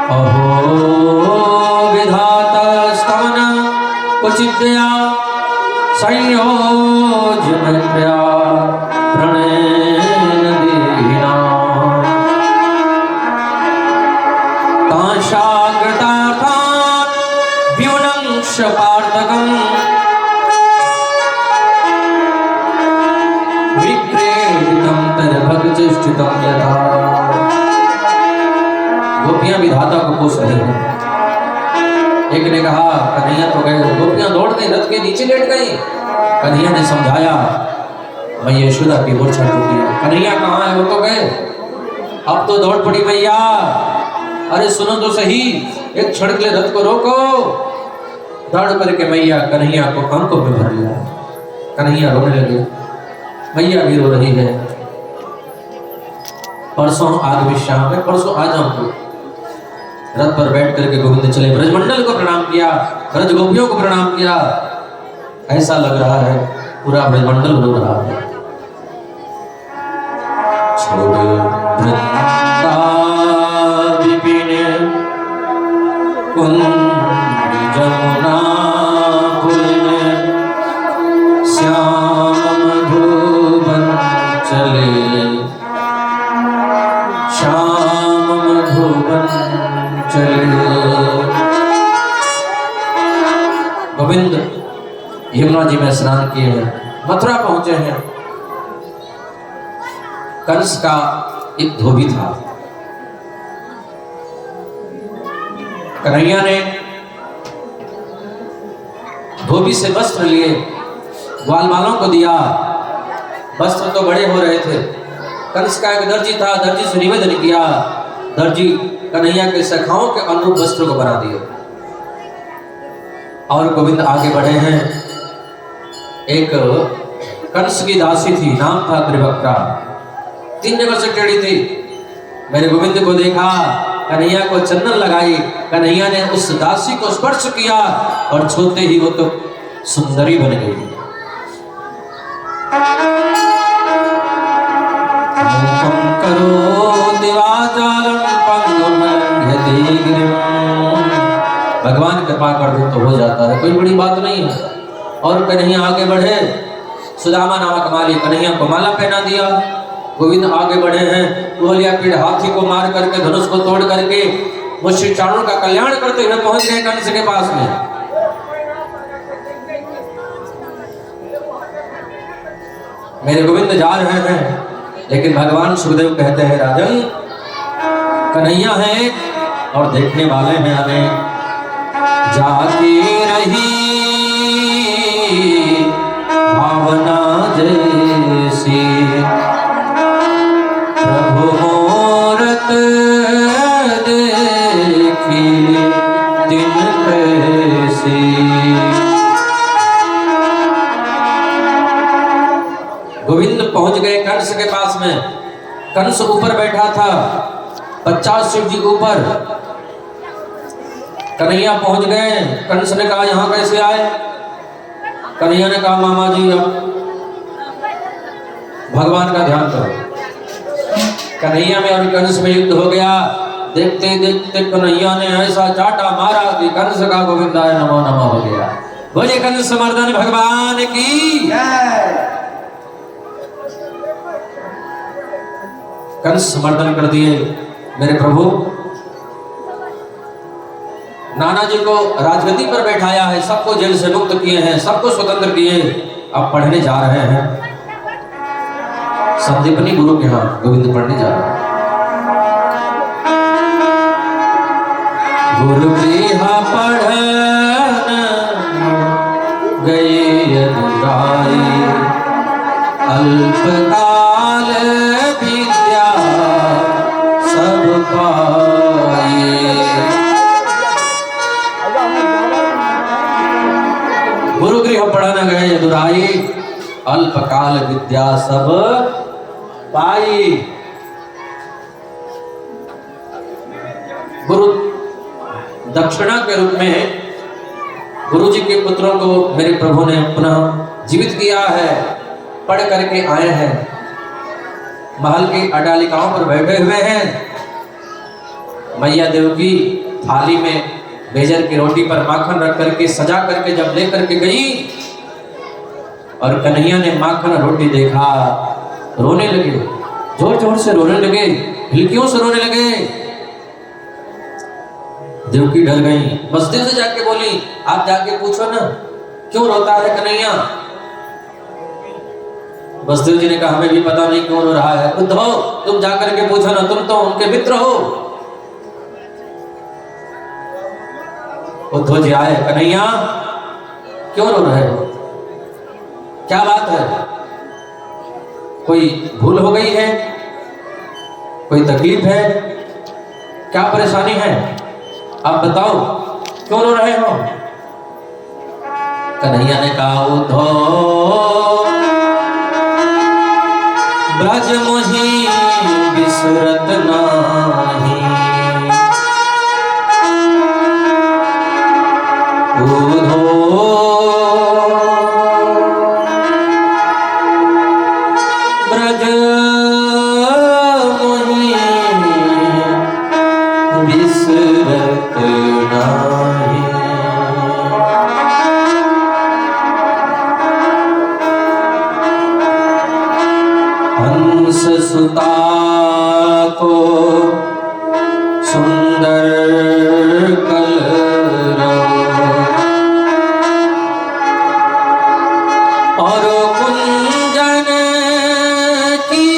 अहो विधाता स्तवन कुचित्या संयोजन प्रया प्रणयन दीना ताशाग्रतार्थान् व्युनंक्ष पार्थकम् विक्रीडितं तरभगचेष्टितं यथा। गोपियां विधाता को पूछ रही हैं। एक ने कहा कन्हैया तो गए, गोपियां दौड़ गई, रथ के नीचे लेट गई। कन्हैया ने समझाया मैं यशोदा की मूर्छा टूटी है। कन्हैया कहाँ है, वो तो गए। अब तो दौड़ पड़ी मैया, अरे सुनो तो सही, एक क्षण के लिए रथ को रोको। दौड़ करके मैया कन्हैया को आंखों में भर लिया। कन्हैया रोने लगे, मैया भी रो रही है। परसों आगामी शाम में परसों आ जाऊंगी। रथ पर बैठ करके गोविंद चले, ब्रजमंडल को प्रणाम किया, ब्रज गोपियों को प्रणाम किया। ऐसा लग रहा है पूरा ब्रजमंडल रो रहा है। छोड़े वृंदा विपिन कुंज जमुना पुलिन श्याम मधुबन चले, श्याम मधुबन चले। गोविंद यमुना जी में स्नान किए हैं, मथुरा पहुंचे हैं। कंस का एक धोबी था। कन्हैया ने धोबी से वस्त्र लिए, ग्वालवालों को दिया। वस्त्र तो बड़े हो रहे थे। कंस का एक दर्जी था, दर्जी से निवेदन किया, दर्जी कन्हैया के सखाओं के अनुरूप वस्त्र को बना दिए। और गोविंद आगे बढ़े हैं। एक कंस की दासी थी, नाम था त्रिवक्रा, 3 जगह से टेढ़ी थी। मैंने गोविंद को देखा, कन्हैया को चंदन लगाई, कन्हैया ने उस दासी को स्पर्श किया और छूते ही वो तो सुंदरी बन गई। भगवान कृपा कर दो तो हो जाता है, कोई बड़ी बात नहीं है। और कन्हैया आगे बढ़े, सुदामा नामक माली कन्हैया को माला पहना दिया। गोविंद आगे बढ़े हैं, गोलिया पीड़ हाथी को मार करके, धनुष को तोड़ करके मुश्री चाणों का कल्याण करते हुए पहुंच गए कंस के पास में। मेरे गोविंद जा रहे हैं, लेकिन भगवान सुखदेव कहते हैं राजन कन्हैया है और देखने वाले हैं हमें। जाती रही भावना जैसी प्रभु मूरत देखी दिन कैसी। गोविंद पहुंच गए कंस के पास में। कंस ऊपर बैठा था, 50 शिव जी के ऊपर। कन्हैया पहुंच गए। कंस ने कहा यहाँ कैसे आए? कन्हैया ने कहा मामा जी अब भगवान का ध्यान करो। कन्हैया में और कंस में युद्ध हो गया। देखते देखते कन्हैया ने ऐसा चाटा मारा कि कंस का गोविंदाय नमो नमः हो गया। बोले कंस मर्दन भगवान की। कंस समर्थन कर दिए। मेरे प्रभु नाना जी को राजगद्दी पर बैठाया है, सबको जेल से मुक्त किए हैं, सबको स्वतंत्र किए। अब पढ़ने जा रहे हैं। संदीपनी गुरु के यहाँ गोविंद पढ़ने जा रहा हूँ। गुरु गृह पढ़न गए अनुराई, अल्पकाल विद्या सब पाए। गुरु गृह पढ़न गए अनुराई, अल्पकाल विद्या सब पाई। गुरु दक्षिणा के रूप में गुरु जी के पुत्रों को मेरे प्रभु ने पुनः जीवित किया है। पढ़ करके आए हैं, महल की अटालिकाओं पर बैठे हुए हैं। मैया देव की थाली में बेजर की रोटी पर माखन रख करके सजा करके जब ले करके गई और कन्हैया ने माखन रोटी देखा, रोने लगे, जोर जोर से रोने लगे, हिलकियों से रोने लगे। देवकी डर गई, बसदेव से जाके बोली, आप जाके पूछो ना क्यों रोता है कन्हैया। बसदेव जी ने कहा, हमें भी पता नहीं क्यों रो रहा है। उद्धव, तुम जाकर के पूछो ना, तुम तो उनके मित्र हो। उद्धव जी आए, कन्हैया क्यों रो रहे हो, क्या बात है, कोई भूल हो गई है, कोई तकलीफ है, क्या परेशानी है, आप बताओ क्यों रो रहे हो। कन्हैया ने कहा, उद्धव ब्रज मोही बिसरत नाही, उद्धव ब्रज मोही बिसरत नाही। हंस सुता को सुंदर कलरव और कुंजन की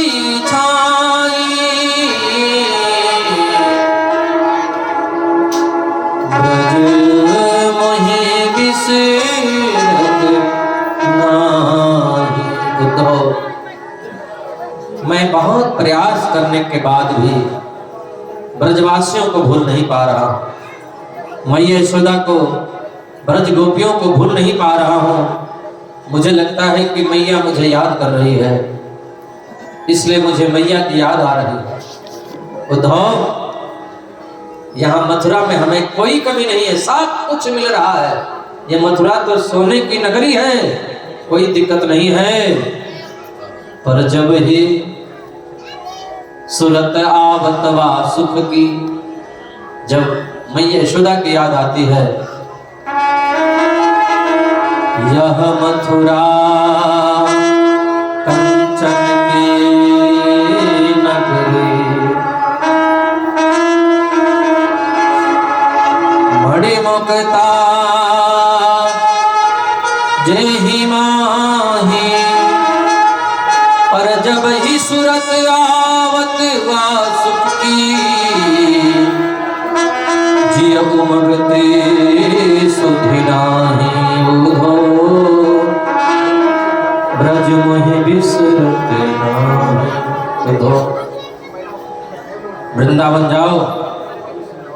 छाई, ब्रज मोहि बिसरत नाही। उद्धव, मैं बहुत प्रयास करने के बाद भी ब्रजवासियों को भूल नहीं पा रहा, मैया यशोदा को, ब्रज गोपियों को भूल नहीं पा रहा हूँ। मुझे लगता है कि मैया मुझे याद कर रही है, इसलिए मुझे मैया की याद आ रही है। उद्धव, यहाँ मथुरा में हमें कोई कमी नहीं है, सब कुछ मिल रहा है। ये मथुरा तो सोने की नगरी है, कोई दिक्कत नहीं है। पर जब ही सुरत आवतवा सुख की, जब मैया यशोदा की याद आती है, यह मथुरा कंचन की नगरी, बड़ी मुक्ता जेहि माही, पर जब ही सूरत आवत वा सुख की, जिय उमगते सुधि नाही। उद्धव ब्रज मोहि बिसरत नाही। उद्धव, वृंदावन जाओ,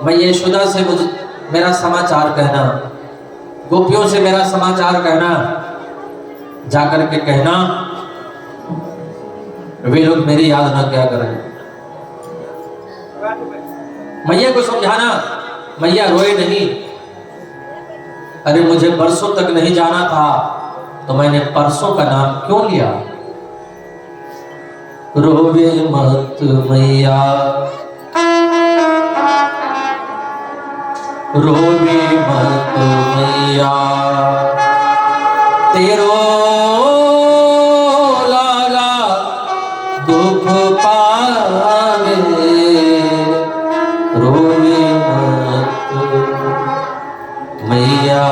मैया यशोदा से मुझे मेरा समाचार कहना, गोपियों से मेरा समाचार कहना, जाकर के कहना वे लोग मेरी याद ना क्या करें। मैया को समझाना, मैया रोए नहीं। अरे मुझे परसों तक नहीं जाना था, तो मैंने परसों का नाम क्यों लिया। रोवे मत मैया, रोवे मत मैया, तेरो लाला दुख पावे, रोवे मत मैया,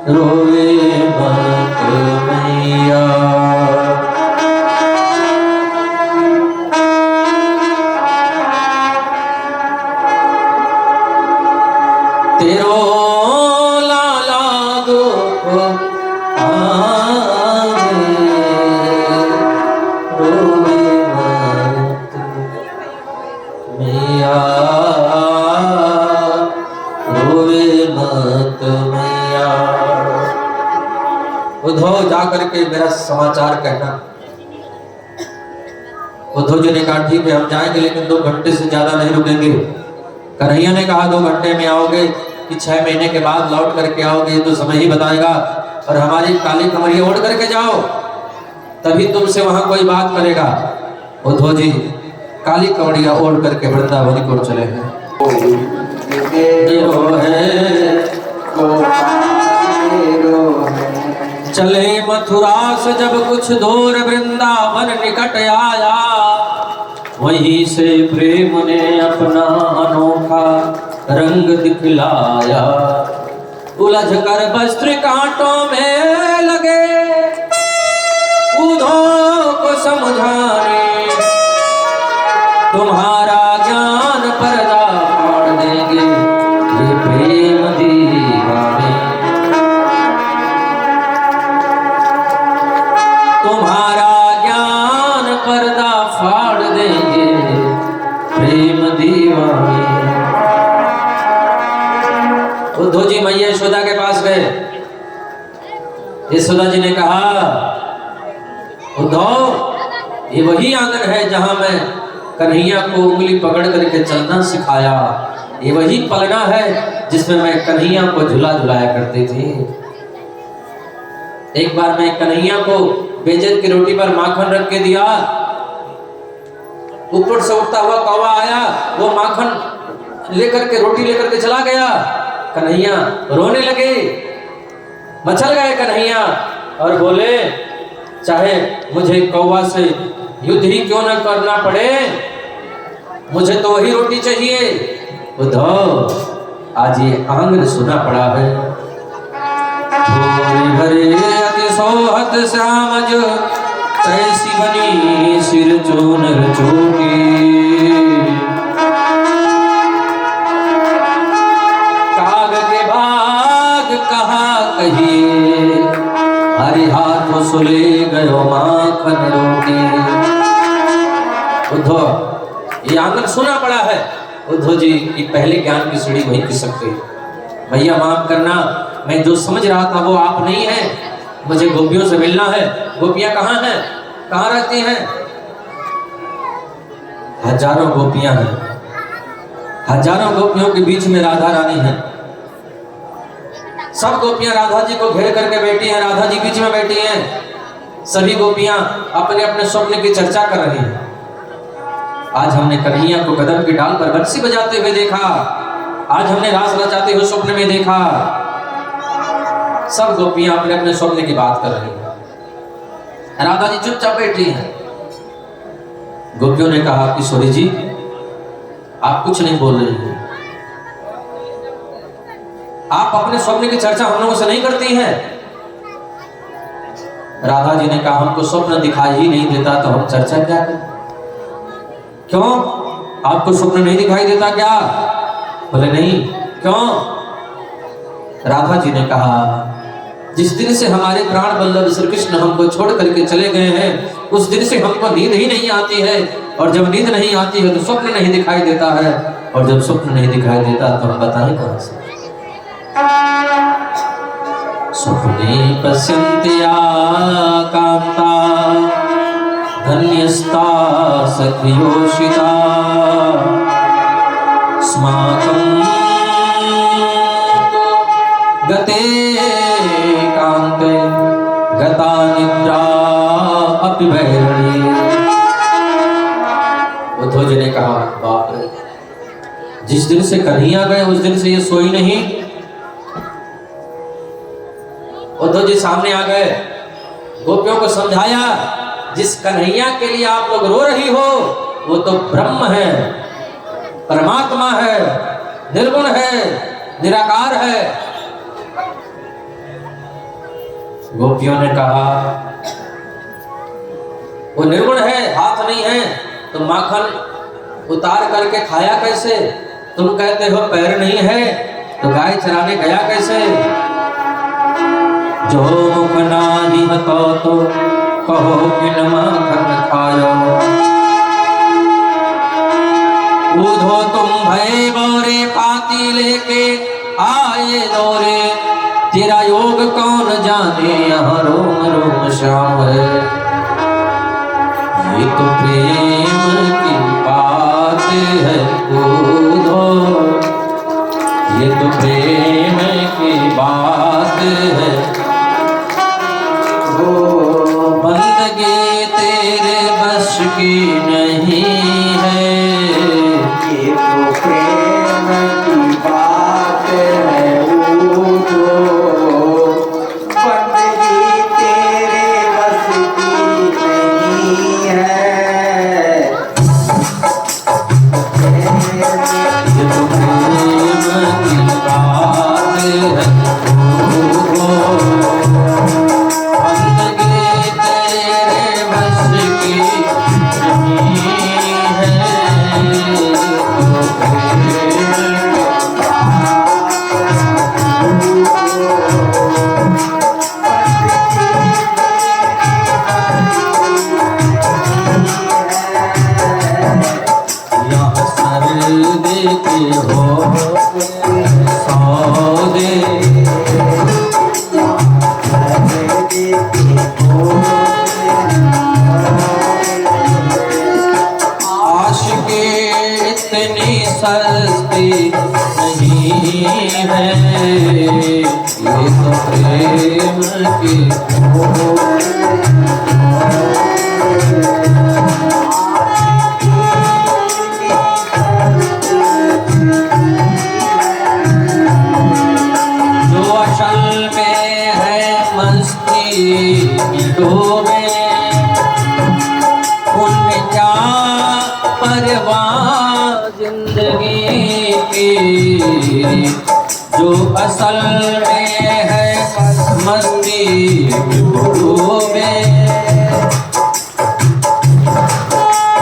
रोवे मत मैया। के मेरा समाचार कहना। उद्धव जी ने कहा ठीक है हम जाएंगे, लेकिन 2 घंटे से ज्यादा नहीं रुकेंगे। कन्हैया ने कहा 2 घंटे में आओगे कि 6 महीने के बाद लौट करके आओगे, ये तो समय ही बताएगा। और हमारी काली कमरिया ओढ़ करके जाओ, तभी तुमसे वहां कोई बात करेगा। उद्धव जी काली कमरिया ओढ़ करके वृंदावन को चले हैं। चले मथुरा से जब कुछ दूर वृंदावन निकट आया, वहीं से प्रेम ने अपना अनोखा रंग दिखलाया। उलझ कर वस्त्र कांटों में लगे उद्धव को समझाने, तुम्हारा ज्ञान पर्दा फाड़ देंगे ये प्रेम दीवाने। तुम्हारा ज्ञान पर्दा फाड़ देंगे प्रेम दीवाने। उद्धव जी मैया यशोदा के पास गए। यशोदा जी ने कहा उद्धव ये वही आंगन है जहां मैं कन्हैया को उंगली पकड़ करके चलना सिखाया। ये वही पलना है जिसमें मैं कन्हैया को झुला झुलाया करते थे। एक बार मैं कन्हैया को बेजन की रोटी पर माखन रख के दिया, ऊपर से उठता हुआ कौवा आया, वो माखन लेकर के रोटी लेकर के चला गया। कन्हैया रोने लगे, मचल गए कन्हैया और बोले चाहे मुझे कौवा से युद्ध ही क्यों न करना पड़े, मुझे तो वही रोटी चाहिए। उद्धव आज ये आंगन सुना पड़ा है। भरे अति सोहत श्याम जो तैसी बनी सिर चूनर चोटी, काग के भाग कहा कहिए, हरि हाथ सुले गयो माखन रोटी। उद्धव ये आंगन सुना पड़ा है। उद्धव जी की पहले ज्ञान की सीढ़ी वहीं खिसक गई। भैया माफ करना, मैं जो समझ रहा था वो आप नहीं है, मुझे गोपियों से मिलना है। गोपियां कहाँ हैं, कहाँ रहती हैं? हजारों गोपियां हैं, हजारों गोपियों के बीच में राधा रानी है। सब गोपियां राधा जी को घेर करके बैठी हैं, राधा जी बीच में बैठी हैं। सभी गोपियां अपने अपने स्वप्न की चर्चा कर रही हैं। आज हमने कन्हैया को कदम की डाल पर बंसी बजाते हुए देखा, आज हमने रास रचाते हुए स्वप्न में देखा। सब गोपियां अपने अपने स्वप्न की बात कर रही हैं, राधा जी चुपचाप बैठी हैं। गोपियों ने कहा किशोरी जी आप कुछ नहीं बोल रही हैं, आप अपने स्वप्न की चर्चा हम लोगों से नहीं करती हैं। राधा जी ने कहा हमको स्वप्न दिखाई ही नहीं देता तो हम चर्चा क्या करें? क्यों, आपको स्वप्न नहीं दिखाई देता क्या? बोले नहीं, क्यों? राधा जी ने कहा जिस दिन से हमारे प्राण वल्लभ श्री कृष्ण हमको छोड़ करके चले गए हैं, उस दिन से हमको नींद ही नहीं आती है, और जब नींद नहीं आती है तो स्वप्न नहीं दिखाई देता है, और जब स्वप्न नहीं दिखाई देता तो हम बताएं कहां से? स्वप्ने पश्यन्ति कांता धन्यस्ता सखियोषिता, स्माकं गते कांते गता निद्रा अपि वैरणी। उद्धव जी ने कहा बाप रे, जिस दिन से कन्हैया गए उस दिन से ये सोई नहीं। उद्धव जी सामने आ गए, गोपियों को समझाया जिस कन्हैया के लिए आप लोग रो रही हो वो तो ब्रह्म है, परमात्मा है, निर्गुण है, निराकार है। गोपियों ने कहा वो निर्गुण है, हाथ नहीं है तो माखन उतार करके खाया कैसे? तुम कहते हो पैर नहीं है तो गाय चराने गया कैसे? जो मुख नाही हतो तो कहो कि न माखन खायो, उधो तुम भय बोरे पाती लेके आए दौरे, मेरा योग कौन जाने, यहाँ रोम रोम श्याम है। ये तो प्रेम की बात है कूदो, ये तो प्रेम की बात है। बंदगी तेरे बस की नहीं है,
ये तो प्रेम की बात है बंदगी तेरे बस की नहीं है।
ये तो प्रेम की बात है। बंदगी तेरे बस की नहीं है। यहाँ सर्दी के हो सौदे, आशिकी इतनी सस्ती नहीं है। ये तो प्रेम की जो असल में है मस्ती की डोबे, उनमें क्या परवाह जिंदगी की। जो असल में है मस्ती की डोबे,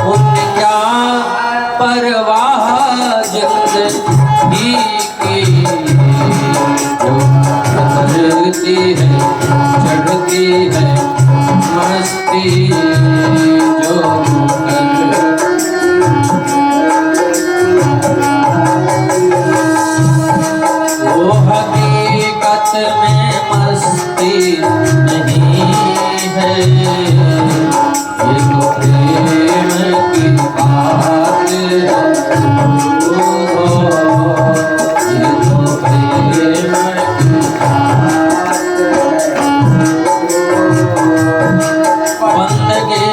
उनमें क्या परवाह जिंदगी की। जो चढ़ती है चढ़ती है मस्ती, जो वो हकीकत में मस्ती नहीं है। ये तो प्रेम की बात है। ये तो प्रेम की बंदगी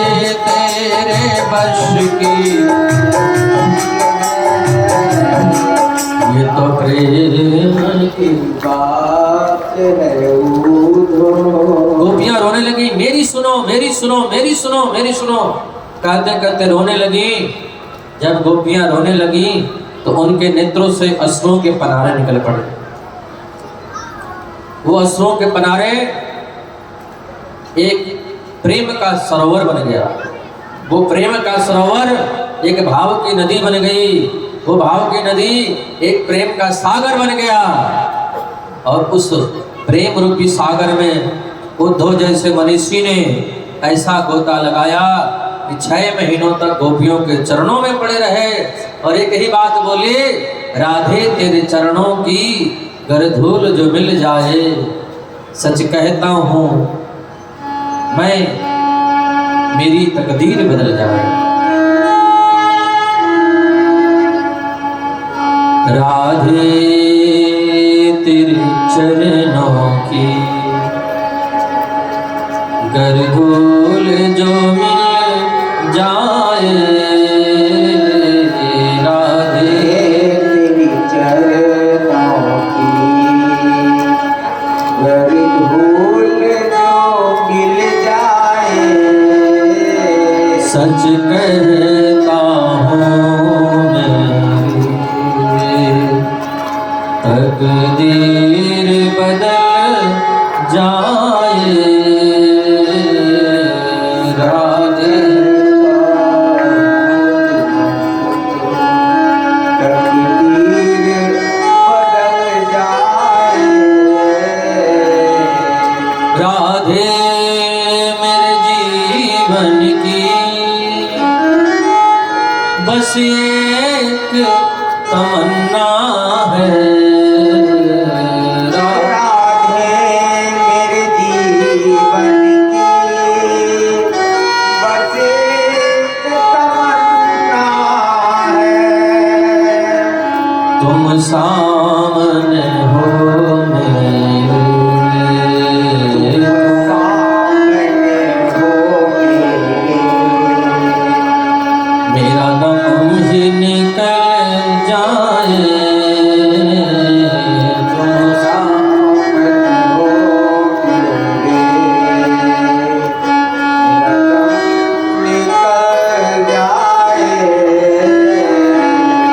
तेरे बस की, ये तो प्रेम की
बात है
गोपियां रोने लगी, मेरी सुनो मेरी सुनो मेरी सुनो मेरी सुनो कहते कहते रोने लगी। जब गोपियां रोने लगी तो उनके नेत्रों से अश्रुओं के पनारे निकल पड़े। वो अश्रुओं के पनारे एक प्रेम का सरोवर बन गया। वो प्रेम का सरोवर एक भाव की नदी बन गई। वो भाव की नदी एक प्रेम का सागर बन गया। और उस प्रेम रूपी सागर में उद्धव जैसे मनीषी ने ऐसा गोता लगाया कि 6 महीनों तक गोपियों के चरणों में पड़े रहे और एक ही बात बोले, राधे तेरे चरणों की गर धूल जो मिल जाए, सच कहता हूँ मैं, मेरी तकदीर बदल जाए। राधे तेरे चरणों की गर धूल जो मिल जाए, राधे
तेरी चरणों की गर धूल जो मिल जाए,
सच कहता हूँ मैं, तकदीर बदल जाए। राधे
तकदीर बदल जाए।
राधे मेरे जीवन की बस एक तमन्ना है।
राधे
सामने हो मेरे,
सामने हो
मेरा दम ही निकल जाए, तुम
सामने हो निकल जाए।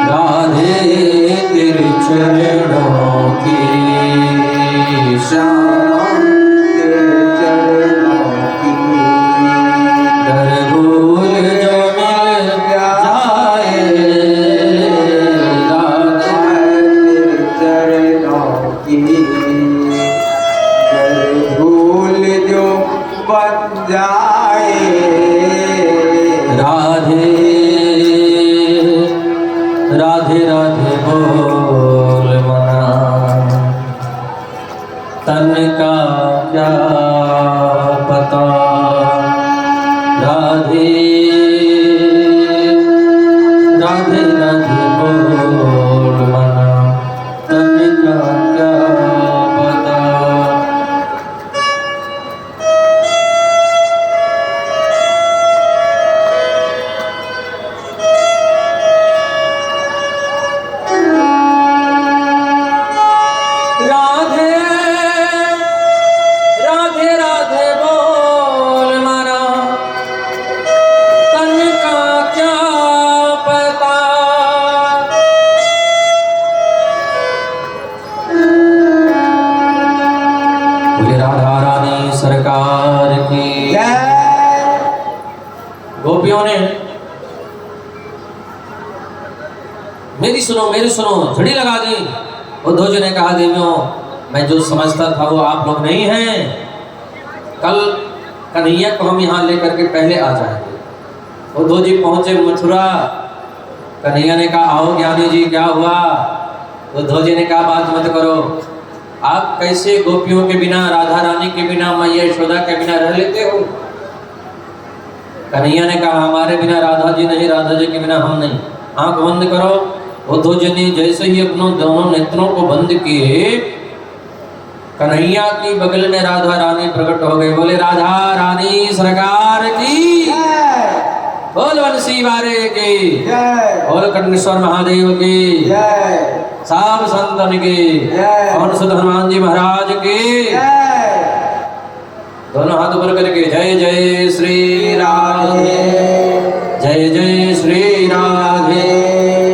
राधे तेरे चरणों की शाम
तेरे चरणों की
कर भूल जो मिल जाए, राधे
तेरे चरणों की कर भूल जो बन जाए।
राधे राधे राधे बोल मना, तन का क्या पता। राधे राधे राधे बोल मना, तन का क्या पता। राधे राधे राधे बोल मना, तन का क्या पता। बोले राधा रानी सरकार की। गोपियों ने मेरी सुनो झड़ी लगा दी। उद्धव जी ने कहा देवियों, मैं जो समझता था वो आप लोग नहीं हैं। कल कन्हैया को हम यहाँ लेकर के पहले आ जाएंगे। उद्धव जी पहुंचे मथुरा। कन्हैया ने कहा आओ ज्ञानी जी, क्या हुआ? उद्धव जी ने कहा बात मत करो, आप कैसे गोपियों के बिना, राधा रानी के बिना, मैया यशोदा के बिना रह लेते हो? कन्हैया ने कहा हमारे बिना राधा जी नहीं, राधा जी के बिना हम नहीं। आंख बंद करो। उद्धव जी ने जैसे ही अपनों दोनों नेत्रों को बंद किए, कन्हैया की बगल में राधा रानी प्रकट हो गई। बोले राधा रानी सरकार की, बोल बंसी वारे की, बोल कटनेश्वर महादेव की, साब संतन की, और सुध हनुमान जी महाराज की। दोनों हाथ ऊपर करके जय जय श्री राधे, जय जय श्री राधे,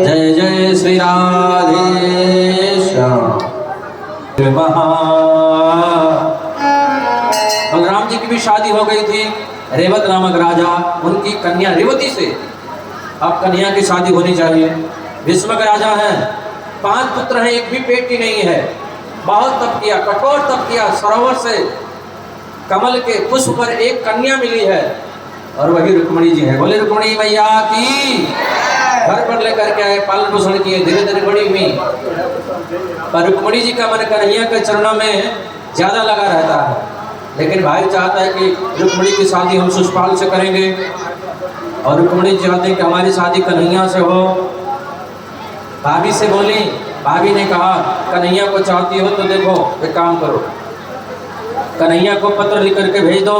जय जय श्री राधे श्याम। बलराम जी की भी शादी हो गई थी। रेवत नामक राजा, उनकी कन्या रेवती से अब कन्या की शादी होनी चाहिए। भीष्मक राजा हैं, 5 पुत्र हैं, एक भी बेटी नहीं है। बहुत तप किया, कठोर तप किया, सरोवर से कमल के पुष्प पर एक कन्या मिली है और वही रुक्मणी जी है। बोले रुक्मणी मैया की। घर पर लेकर के आए, पालन पोषण किए, धीरे धीरे बड़ी हुई। पर रुक्मणी जी का मन कन्हैया के चरणों में ज्यादा लगा रहता है, लेकिन भाई चाहता है कि रुक्मणी की शादी हम शिशुपाल से करेंगे और रुक्मणी चाहते हैं कि हमारी शादी कन्हैया से हो। भाभी से बोली, भाभी ने कहा कन्हैया को चाहती हो तो देखो एक काम करो, कन्हैया को पत्र लिख करके भेज दो।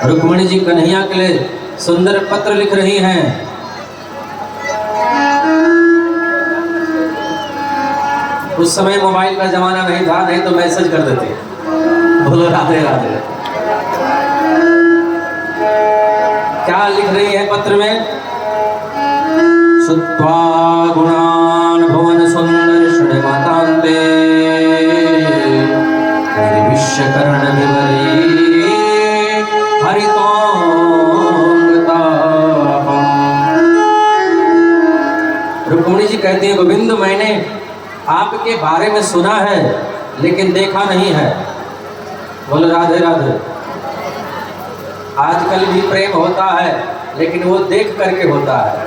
रुक्मणी जी कन्हैया के लिए सुंदर पत्र लिख रही हैं। उस समय मोबाइल का जमाना नहीं था, नहीं तो मैसेज कर देते। बोलो राधे राधे। क्या लिख रही है पत्र में? सुत्वा गुणान भुवन सुंदर श्रीमतांते विश्वकर्ण विवरी हरितोंगतापम। रुक्मिणी जी कहती है गोविंद, मैंने आपके बारे में सुना है लेकिन देखा नहीं है। बोलो राधे राधे। आजकल भी प्रेम होता है लेकिन वो देख करके होता है,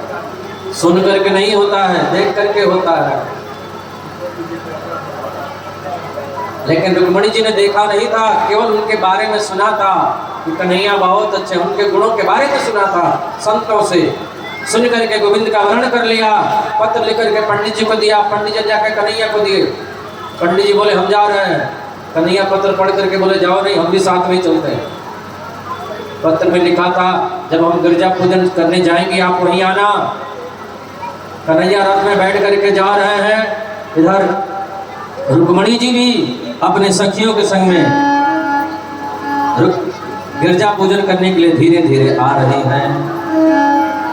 सुन करके नहीं होता है, देख करके होता है। लेकिन रुक्मिणी जी ने देखा नहीं था, केवल उनके बारे में सुना था कि कन्हैया बहुत अच्छे, उनके गुणों के बारे में सुना था संतों से। सुन करके गोविंद का वर्ण कर लिया, पत्र लिख करके पंडित जी को दिया। पंडित जी जाकर कन्हैया को दिए। पंडित जी बोले हम जा रहे हैं। कन्हैया पत्र पढ़ करके बोले जाओ नहीं, हम भी साथ में ही चलते हैं। पत्र में लिखा था जब हम गिरजा पूजन करने जाएंगे आप वहीं आना। कन्हैया रथ में बैठ करके जा रहे हैं। इधर रुक्मणी जी भी अपने सखियों के संग में गिरजा पूजन करने के लिए धीरे धीरे आ रही हैं।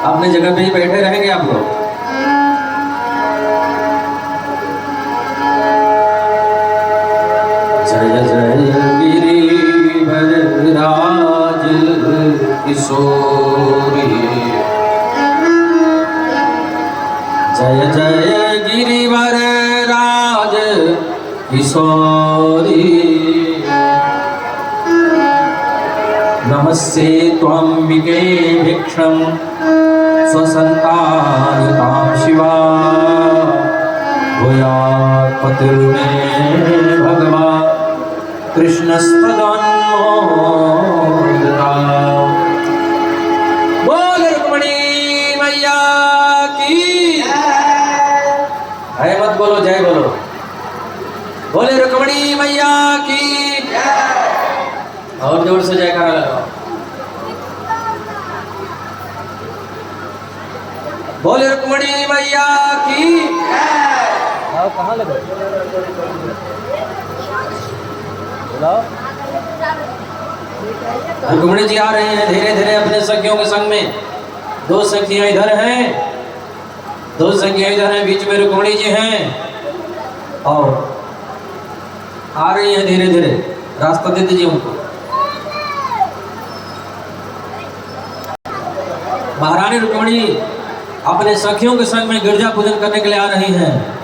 अपने जगह पे ही बैठे रहेंगे आप लोग। जय जय गिरिवर राज किशोरी, जय जय गिरिवर राज किशोरी, नमस्ते त्वंबिके भिक्षं स्वसंतानितां शिवा, भूयात् पतिर्मे भगवान् कृष्णस्तदन्मोदता। बोल रुक्मणी मैया की जय। मत बोलो जय बोलो। बोले रुक्मणी मैया की और जोर से जयकारा लगाओ। बोले रुक्मणी मैया की।
कहाँ लगे बुलाओ।
रुक्मणी जी आ रहे हैं धीरे धीरे अपने सखियों के संग में। दो सखियां इधर हैं, दो सखियां इधर हैं, बीच में रुक्मणी जी हैं और आ रही हैं धीरे धीरे। रास्ता दे दीजिए उनको। महारानी रुक्मणी अपने सखियों के संग में गिरजा पूजन करने के लिए आ रही हैं।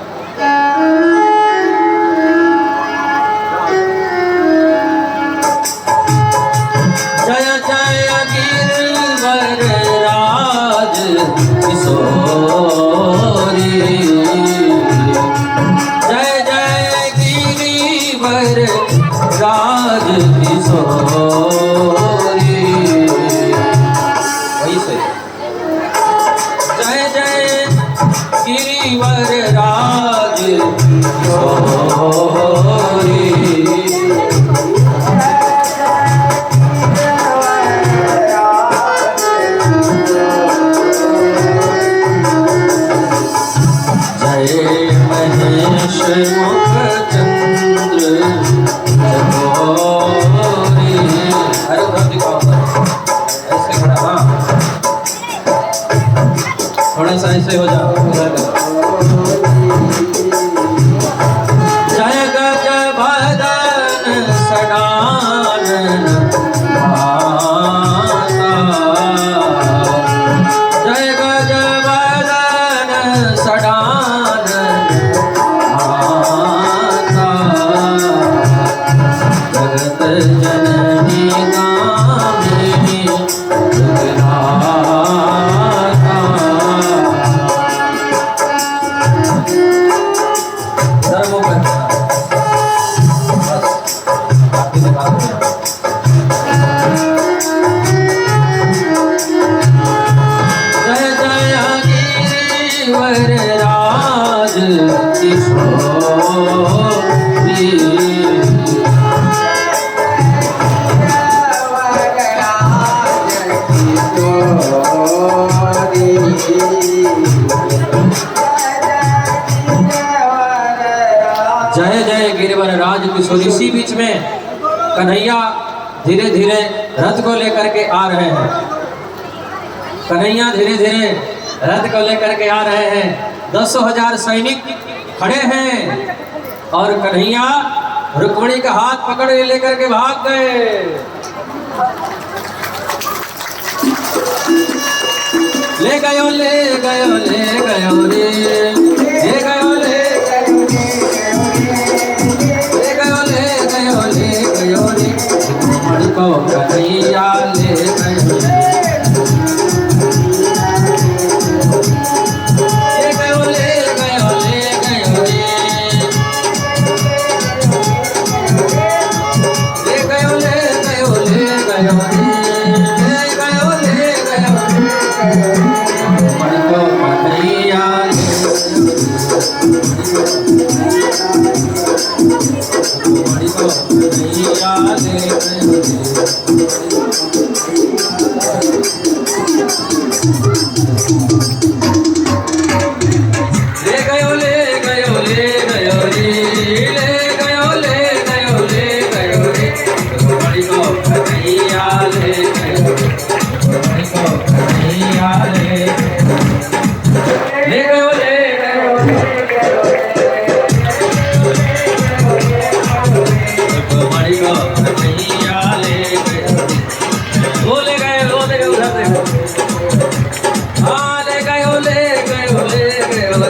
जय जय गिरिवर राज किशोरी, जय जय गिरिवर राज किशोरी। वही से जय जय गिरिवर राज किशोरी, महेश मुख चंद्र चकोरी। अरे उधर दिखाओ, ऐसे खड़ा। हाँ थोड़ा सा ऐसे हो जाओ। जय गज बदन सडानन माता, जय गज बदन सडानन माता, जगत जननी कामिनी जगन्नाथा। धर्मों पर बस आपकी दिखा दो। जय जय गिरिवर राज किशोरी, जय जय गिरिवर राज किशोरी। इसी बीच में कन्हैया धीरे धीरे रथ को लेकर के आ रहे हैं। कन्हैया धीरे धीरे रथ को लेकर के आ रहे हैं। 10,000 सैनिक खड़े हैं और कन्हैया रुक्मणी का हाथ पकड़ लेकर के भाग गए। ले गयो ले गयो ले गयो रे, ले गयो ले गयो ले गयो ले गयो रे, रुक्मणी को कन्हैया ले गयो।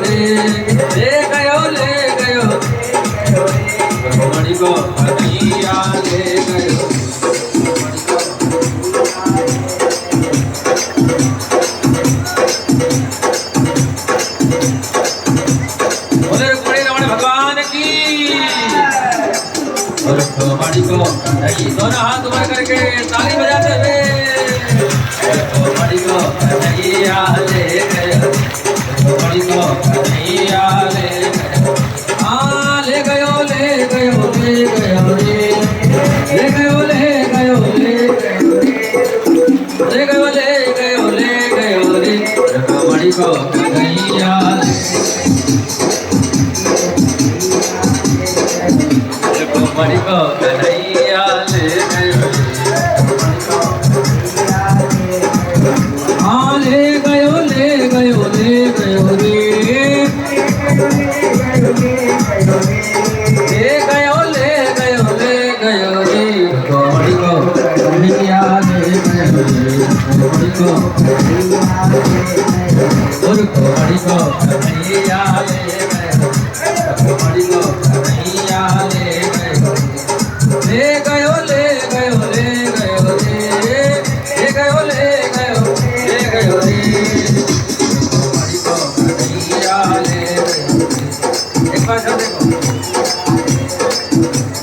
रे ले गयो मणि को कन्हैया ले गयो बोले रुक्मिणी रमण भगवान की और मणि को कन्हैया दोनों हाथ ऊपर करके ताली बजाते हुए मणि को कन्हैया ले गयो मणि को कन्हैया ले गयो हाँ ले गयो रे ले गयो रे मणि को कन्हैया मणि को कन्हैया ले गयो हाँ ले गयो रे मणि को कन्हैया ले गयो मणि को मणि को कन्हैया ले गयो मणि को कन्हैया ले गयो ले गयो रे ले गयो रे मणि को कन्हैया ले गयो एक बार सब देखो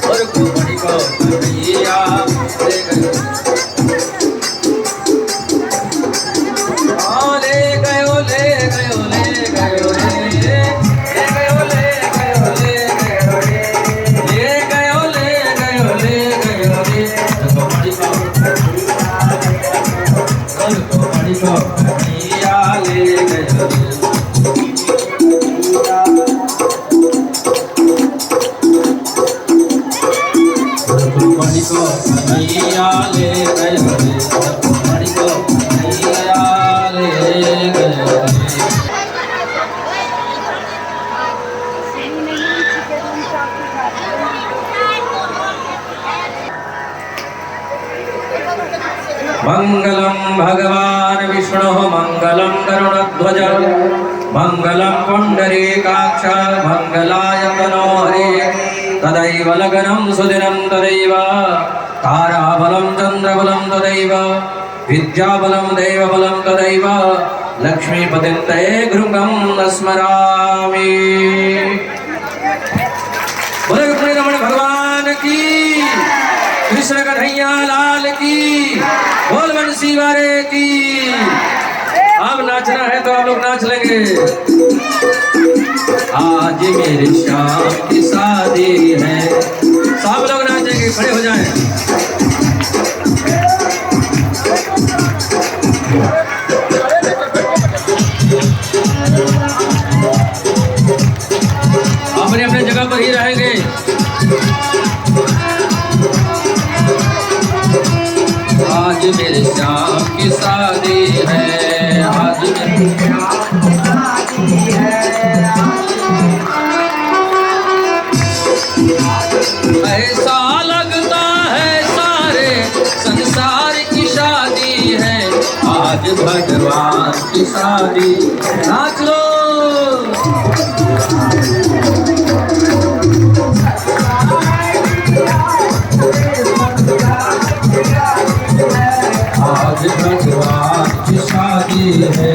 और मणि को कन्हैया ले गयो हाँ ले गयो रे मणि को कन्हैया ले गयो मणि को कन्हैया ले गयो मणि को कन्हैया ले गयो मंगलम भगवान विष्णु मंगलम गरुड़ध्वज मंगलम पुंडरीकाक्ष मंगलाय तनो हरे तदैव लग्नं सुदिनं तदैव ताराबलं चन्द्रबलं तदैव विद्याबलं देवबलं तदैव लक्ष्मीपतिं ते गृहं स्मरामि बोले रुक्मिणी रमण भगवान की कृष्ण कन्हैया लाल की बोल बंसी वाले की अब नाचना है तो आप लोग नाच लेंगे आज मेरे श्याम की शादी है सब लोग नाचेंगे खड़े हो जाएं अपने अपने जगह पर ही रहेंगे आज मेरे श्याम की शादी है आज मेरे श्याम की शादी है ऐसा लगता है सारे संसार की शादी है आज भगवान की शादी नाच लो आज भगवान की शादी है